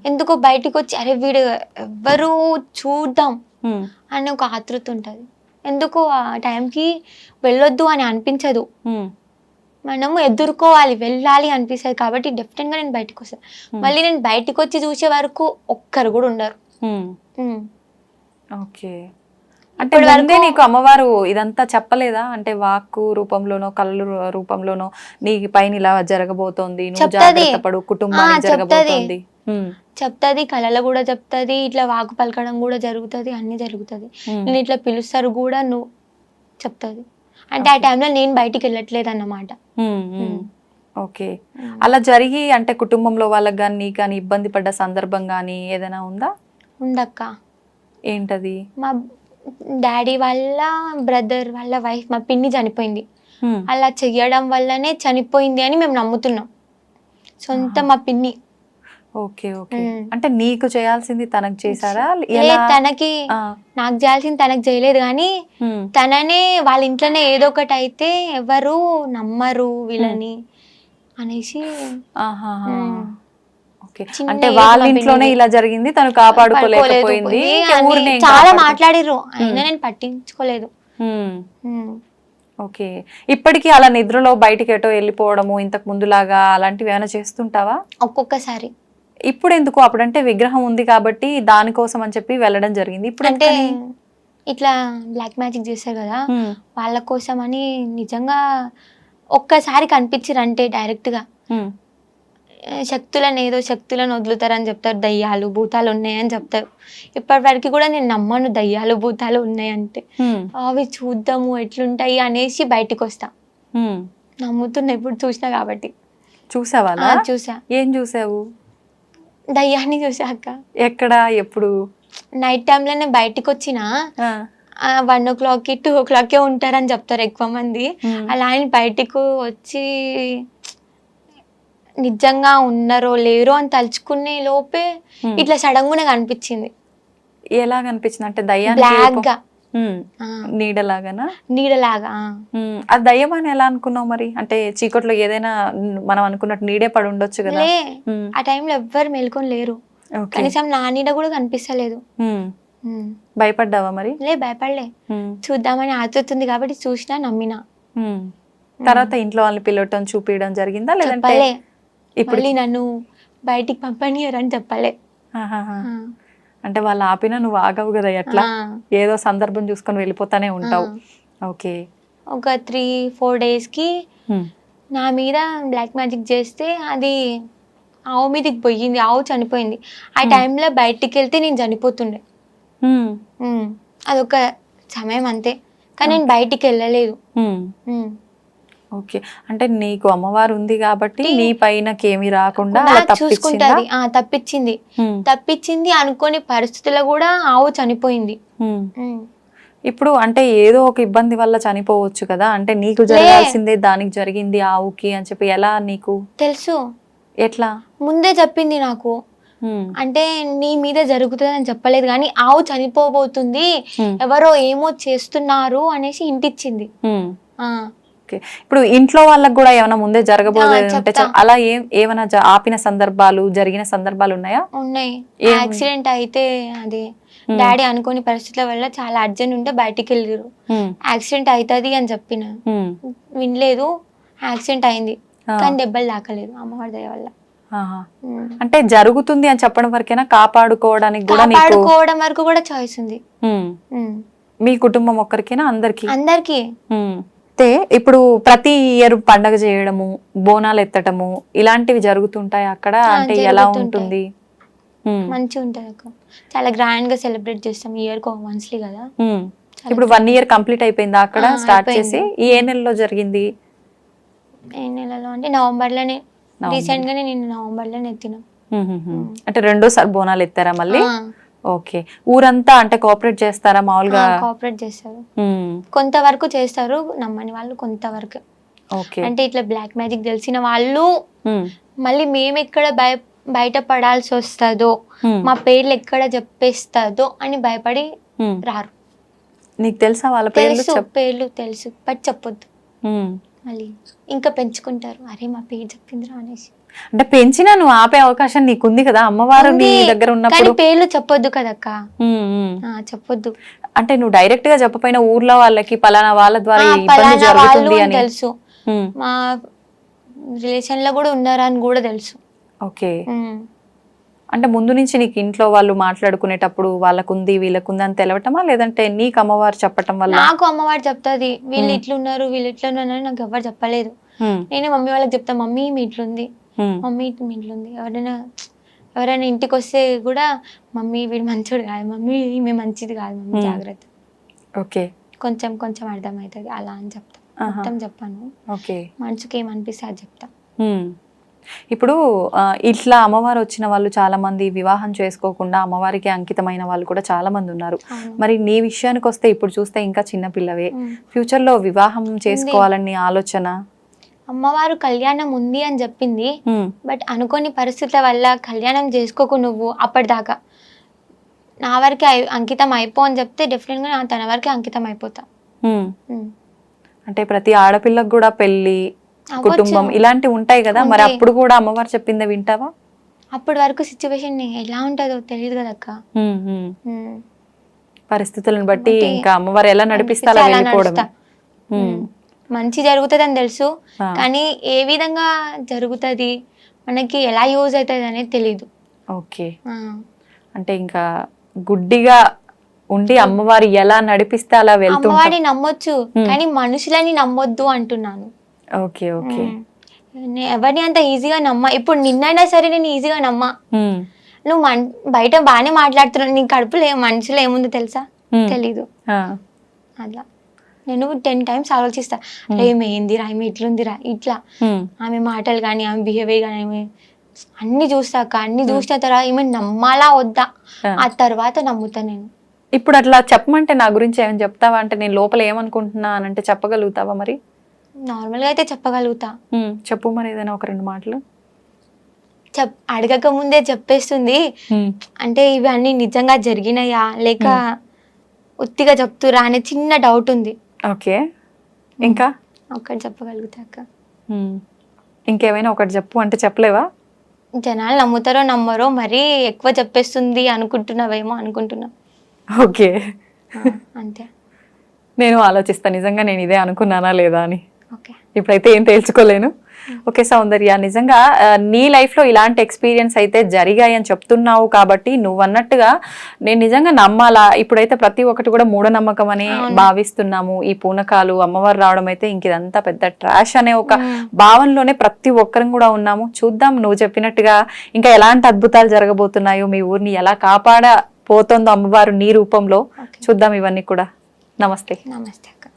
ఎందుకో బయటకు వచ్చి అరే వీడు ఎవ్వరు చూద్దాం అని ఒక ఆతృత ఉంటది, ఎందుకు ఆ టైంకి వెళ్ళొద్దు అని అనిపించదు, మనము ఎదుర్కోవాలి వెళ్ళాలి అనిపిస్తుంది కాబట్టి డెఫినెట్ గా నేను బయటకు వస్తాను. మళ్ళీ నేను బయటకు వచ్చి చూసే వరకు ఒక్కరు కూడా ఉండరు. ఓకే. అంటే ముందే నీకు అమ్మవారు ఇదంతా చెప్పలేదా? అంటే వాక్కు రూపంలోనో కళ్ళు రూపంలోనో నీ పైన ఇలా జరగబోతోంది, నువ్వు జాగ్రత్త పడు, కుటుంబానికి జరగబోతోంది చెప్తాది, కళలో కూడా చెప్తాది, ఇట్లా వాకు పలకడం కూడా జరుగుతుంది, అన్ని జరుగుతుంది. నేను ఇట్లా పిలుస్తారు కూడా నువ్వు చెప్తాది, అంటే ఆ టైంలో నేను బయటికి వెళ్ళట్లేదు అన్నమాట. ఓకే. అలా జరిగి అంటే కుటుంబంలో వాళ్ళకి కానీ నీకు కానీ ఇబ్బంది పడ్డ సందర్భం కానీ ఏదైనా ఉందా? ఉందక్క. ఏంటది? మా డాడీ వాళ్ళ బ్రదర్ వాళ్ళ వైఫ్ మా పిన్ని చనిపోయింది, అలా చెయ్యడం వల్లనే చనిపోయింది అని మేము నమ్ముతున్నాం, సొంత మా పిన్ని. ఓకే. ఓకే. అంటే నీకు చేయాల్సింది తనకు చేశారా? తనకి నాకు చేయాల్సింది తనకు చేయలేదు, కానీ తననే వాళ్ళ ఇంట్లోనే ఏదో ఒకటి అయితే ఎవరు నమ్మరు వీళ్ళని, అనేసి ఆహాహా. ఉమ్. ఓకే. చిన్న అంటే ఏజ్ వాళ్ళ మా ఇంట్లోనే పిన్నిది. ఇలా జరిగింది, తను కాపాడుకోలేకపోయింది, పడుకోలేదు ఇంకా అని ఊరినే ఏం చాలా కాపాడుకో- మాట్లాడిర్రు, అయినా నేను పట్టించుకోలేదు. ఉమ్. ఉమ్. ఓకే. ఇప్పటికీ అలా నిద్రలో బయటికి ఎటో వెళ్ళిపోవడము ఇంతకు ముందులాగా అలాంటివి ఏమైనా చేస్తుంటావా? ఒక్కొక్కసారి ఇప్పుడు ఎందుకు? అప్పుడంటే విగ్రహం ఉంది కాబట్టి దానికోసం అని చెప్పి వెళ్ళడం జరిగింది. ఇప్పుడు అంటే ఎందుకని? ఇట్లా బ్లాక్ మ్యాజిక్ చేస్తారు కదా, ఉమ్. వాళ్ళ కోసం అని నిజంగా ఒక్కసారి కనిపించారు అంటే డైరెక్ట్ గా ఉమ్. శక్తులను ఏదో శక్తులను వదులుతారని చెప్తారు, దయ్యాలు భూతాలు ఉన్నాయని చెప్తారు. ఇప్పటి వరకు కూడా నేను నమ్మను దయ్యాలు భూతాలు ఉన్నాయంటే. ఉమ్. అవి చూద్దాము ఎట్లుంటాయి అనేసి బయటకు వస్తా. ఉమ్. నమ్ముతున్నా ఇప్పుడు చూసినా కాబట్టి. చూసావా అలా? చూసా, ఏం చూసావు? దయ్యాన్ని చూసాక ఎక్కడ? ఎప్పుడు? నైట్ టైంలో నేను బయటకు వచ్చిన ఆ. 1 o'clock 2 o'clock ఉంటారని చెప్తారు ఎక్కువ మంది. ఉమ్. అలా ఆయన బయటకు వచ్చి నిజంగా ఉన్నారో లేరో అని తలుచుకునే లోపే ఉమ్. ఇట్లా సడన్ గా నాకు అనిపించింది, ఎలా కనిపించింది? అంటే దయ్యానికి బ్లాక్ గా ఉమ్. ఆ, నీడలాగానా? నీడలాగా. ఆ దయ్యం అని ఎలా అనుకున్నావు మరి? అంటే చీకట్లో ఏదైనా మనం అనుకున్నట్టు నీడే పడి ఉండొచ్చు కదా. లే, ఉమ్. ఆ టైంలో ఎవ్వరు మేల్కొని లేరు, ఓకే. కనీసం నా నీడ కూడా కనిపిస్తలేదు. ఉమ్. ఉమ్. భయపడ్డావా మరి? లే, భయపడలే. ఉమ్. చూద్దామని ఆతృతుంది కాబట్టి చూసినా, నమ్మినా. ఉమ్. తర్వాత ఇంట్లో వాళ్ళని పిలవటం చూపించడం జరిగిందా లేదంటే చెప్పలే, ఇప్పుడు? మళ్ళీ నన్ను బయటికి పంపనియరని చెప్పలే. ఆహాహా. ఆ. అంటే వాళ్ళు ఆపినా నువ్వు ఆగవు కదా, ఎట్లా ఆ. ఏదో సందర్భం చూసుకొని వెళ్ళిపోతానే ఉంటావు. ఓకే. ఒక 3-4 డేస్కి ఉమ్. నా మీద బ్లాక్ మ్యాజిక్ చేస్తే అది ఆవు మీదకి పోయింది, ఆవు చనిపోయింది. ఆ టైంలో బయటికి వెళ్తే నేను చనిపోతుండే. ఉమ్. ఉమ్. అదొక సమయం అంతే, కానీ నేను బయటికి వెళ్ళలేదు. ఉమ్. ఉమ్. ఓకే. అంటే నీకు అమ్మవారు ఉంది కాబట్టి నీ పైనకేమీ రాకుండా కూడా అలా తప్పించిందా? చూసుకుంటది. తప్పించింది. ఉమ్. తప్పించింది అనుకోని పరిస్థితుల్లో కూడా ఆవు చనిపోయింది. ఉమ్. ఉమ్. ఇప్పుడు అంటే ఏదో ఒక ఇబ్బంది వల్ల చనిపోవచ్చు కదా, అంటే నీకు జరగాల్సిందే దానికి జరిగింది ఆవుకి అని చెప్పి ఎలా నీకు తెలుసు, ఎట్లా? ముందే చెప్పింది నాకు. ఉమ్. అంటే నీ మీద జరుగుతుంది అని చెప్పలేదు కానీ ఆవు చనిపోబోతుంది, ఉమ్. ఎవరో ఏమో చేస్తున్నారు అనేసి ఇంటిచ్చింది. ఉమ్. ఆ, ఓకే. ఇప్పుడు ఇంట్లో వాళ్ళకి కూడా ఏమైనా ముందే జరగబోయేది ఉంటే చెప్తా. అలా ఏమైనా ఆపిన సందర్భాలు జరిగిన సందర్భాలు ఉన్నాయా? ఉన్నాయి. యాక్సిడెంట్ అయితే అది డాడీ అనుకోని పరిస్థితుల వల్ల చాలా అర్జెంట్ ఉంటే బయటికి వెళ్ళారు. ఉమ్. యాక్సిడెంట్ అవుతుంది అని చెప్పిన, ఉమ్. వినలేదు. యాక్సిడెంట్ అయింది ఆ. కానీ దెబ్బలు తాకలేదు అమ్మవారి దయ వల్ల. ఆహా. అంటే జరుగుతుంది అని చెప్పడం వరకేనా, కాపాడుకోవడానికి కూడా నీకు? కాపాడుకోవడం వరకు కూడా చాయిస్ ఉంది. ఉమ్. ఉమ్. మీ కుటుంబం ఒక్కరికేనా అందరికి? అందరికి. అయితే ఇప్పుడు ప్రతి ఇయర్ పండగ చేయడము, బోనాలు ఎత్తటము ఇలాంటివి జరుగుతుంటాయి అక్కడ, అంటే ఎలా జరుగుతుంటాయి. ఉంటుంది? మంచిగా ఉంటుంది అక్క, చాలా గ్రాండ్ గా సెలబ్రేట్ చేస్తాం ఇయర్ కి వన్స్లీ కదా. ఇప్పుడు 1 year కంప్లీట్ అయిపోయిందా అక్కడ స్టార్ట్ చేసి? అయిపోయింది. ఏ నెలలో జరిగింది? ఏ నెలలో అంటే నవంబర్లోనే, రీసెంట్ గానే నేను నవంబర్లోనే ఎత్తినాం. అంటే రెండోసారి బోనాలు ఎత్తారా మళ్ళీ? ఓకే. ఊరంతా అంటే కోఆపరేట్ చేస్తారా మామూలుగా? కోఆపరేట్ చేస్తారు, కొంతవరకు చేస్తారు, నమ్మని వాళ్ళు కొంతవరకు. ఓకే. అంటే ఇట్లా బ్లాక్ మ్యాజిక్ తెలిసిన వాళ్ళు మళ్ళీ మేము ఎక్కడ బయట పడాల్సి వస్తుందో, మా పేర్లు ఎక్కడ చెప్పేస్తుందో అని భయపడి రారు. నీకు తెలుసా వాళ్ళ పేర్లు? తెలుసు, పేర్లు తెలుసు బట్ చెప్పొద్దు. మళ్ళీ ఇంకా పెంచుకుంటారు, అరే మా పేరు చెప్పిందిరా అనేసి. అంటే పెంచినా నువ్వు ఆపే అవకాశం నీకుంది కదా, అమ్మవారు నీ దగ్గర ఉన్నప్పుడు. కానీ పేర్లు చెప్పొద్దు కదక్క, చెప్పొద్దు. అంటే నువ్వు డైరెక్ట్ గా చెప్పపోయినా ఊర్లో వాళ్ళకి పలానా వాళ్ళ ద్వారా ఇబ్బంది జరుగుతుంది అని తెలుసు, మా రిలేషన్ లో కూడా ఉన్నారని కూడా తెలుసు. ఓకే. అంటే ముందు నుంచి నీకు ఇంట్లో వాళ్ళు మాట్లాడుకునేటప్పుడు వాళ్ళకుంది వీళ్ళకుంది అని తెలవటమా, లేదంటే నీకు అమ్మవారు చెప్పటం వల్ల? నాకు అమ్మవారు చెప్తాది, వీళ్ళు ఇట్లున్నారు వీళ్ళు ఇట్లున్నారు అని నాకు ఎవరు చెప్పలేదు. నేనే మమ్మీ వాళ్ళకి చెప్తా, మమ్మీ మీ ఇట్లుంది, మమ్మీ మీ ఇట్లుంది. ఎవరైనా ఇంటికి వస్తే కూడా మమ్మీ వీడు మంచోడు కాదు, మమ్మీ ఈమె మంచిది కాదు, మమ్మీ జాగ్రత్త. ఓకే. కొంచెం కొంచెం అర్థమవుతుంది అలా అని చెప్తా, మొత్తం చెప్పాను. ఓకే. మనసుకి ఏమనిపిస్తే అది చెప్తా. ఇప్పుడు ఇట్లా అమ్మవారు వచ్చిన వాళ్ళు చాలా మంది వివాహం చేసుకోకుండా అమ్మవారికి అంకితమైన వాళ్ళు కూడా చాలా మంది ఉన్నారు. మరి నీ విషయానికి వస్తే ఇప్పుడు చూస్తే ఇంకా చిన్న పిల్లవే, ఫ్యూచర్ లో వివాహం చేసుకోవాలని ఆలోచన? అమ్మవారు కళ్యాణం ఉంది అని చెప్పింది, బట్ అనుకోని పరిస్థితుల వల్ల కళ్యాణం చేసుకోకు నువ్వు అప్పటిదాకా, నా వరకే అంకితం అయిపో అని చెప్తే డెఫినెట్ గా తన వరకే అంకితం అయిపోతా. అంటే ప్రతి ఆడపిల్లకు కూడా పెళ్లి అవ్వచ్చు. కుటుంబం ఇలాంటివి ఉంటాయి కదా, మరి ఉంటాయి. అప్పుడు కూడా అమ్మవారు చెప్పింది వింటావా? అప్పటి వరకు సిచ్యువేషన్ ఎలా ఉంటుందో తెలియదు కదా అక్క. పరిస్థితులను బట్టి బట్టి ఇంకా అమ్మవారు ఎలా నడిపిస్తే అలా అలా వెళ్ళిపోవడం. నడుస్తా. మంచి జరుగుతుంది అని తెలుసు, ఆ. కానీ ఏ విధంగా జరుగుతుంది, మనకి ఎలా యూజ్ అవుతుంది అనేది తెలీదు. ఓకే, అంటే ఇంకా గుడ్డిగా ఉండి అమ్మవారు ఎలా నడిపిస్తే అలా వెళ్తుంటాం. అమ్మవారిని నమ్మొచ్చు, కానీ మనుషులని నమ్మొద్దు అంటున్నాను. Okay okay. ఎవరిని అంత ఈజీగా నమ్మ. ఇప్పుడు నిన్నైనా సరే నేను ఈజీగా నమ్మా. నువ్వు బయట బాగానే మాట్లాడుతున్నావు, నీ కడుపులో మనుషులు ఏముందో తెలుసా? తెలీదు. అట్లా నేను 10 times ఆలోచిస్తా, ఏమి ఏందిరా, ఆమె ఇట్లుందిరా, ఇట్లా ఆమె మాటలు కానీ ఆమె బిహేవియర్ కానీ ఆమె అన్ని చూస్తాక, అన్ని చూసిన తర్వాత ఈమె నమ్మాలా వద్దా, ఆ తర్వాత నమ్ముతా నేను. ఇప్పుడు అట్లా చెప్పమంటే నా గురించి ఏమని చెప్తావా? అంటే నేను లోపల ఏమనుకుంటున్నా అని అంటే చెప్పగలుగుతావా? మరి నార్మల్గా అయితే చెప్పగలుగుతా. చెప్పు మరి ఏదైనా ఒక 2 మాటలు. అడగక ముందే చెప్పేస్తుంది. అంటే ఇవి అన్ని నిజంగా జరిగినాయా లేక ఉత్తిగా చెప్తురా అనే చిన్న డౌట్ ఉంది. ఓకే, ఇంకా ఒకటి చెప్పగలుగుతాక. ఇంకేమైనా ఒకటి చెప్పు అంటే చెప్పలేవా? జనాలు నమ్ముతారో నమ్మరో, మరీ ఎక్కువ చెప్పేస్తుంది అనుకుంటున్నావేమో అనుకుంటున్నా. ఓకే, అంతే. నేను ఆలోచిస్తా నిజంగా నేను ఇదే అనుకున్నానా లేదా అని. ఓకే, ఇప్పుడైతే ఏం తేల్చుకోలేను. ఓకే సౌందర్య, నిజంగా నీ లైఫ్ లో ఇలాంటి ఎక్స్పీరియన్స్ అయితే జరిగాయని చెప్తున్నావు కాబట్టి నువ్వు అన్నట్టుగా నేను నిజంగా నమ్మాలా? ఇప్పుడైతే ప్రతి ఒక్కటి కూడా మూఢనమ్మకం అని భావిస్తున్నాము. ఈ పూనకాలు, అమ్మవారు రావడం అయితే ఇంక ఇదంతా పెద్ద ట్రాష్ అనే ఒక భావనలోనే ప్రతి ఒక్కరం కూడా ఉన్నాము. చూద్దాం నువ్వు చెప్పినట్టుగా ఇంకా ఎలాంటి అద్భుతాలు జరగబోతున్నాయో, మీ ఊరిని ఎలా కాపాడపోతుందో అమ్మవారు నీ రూపంలో. చూద్దాం ఇవన్నీ కూడా. నమస్తే. నమస్తే అక్క.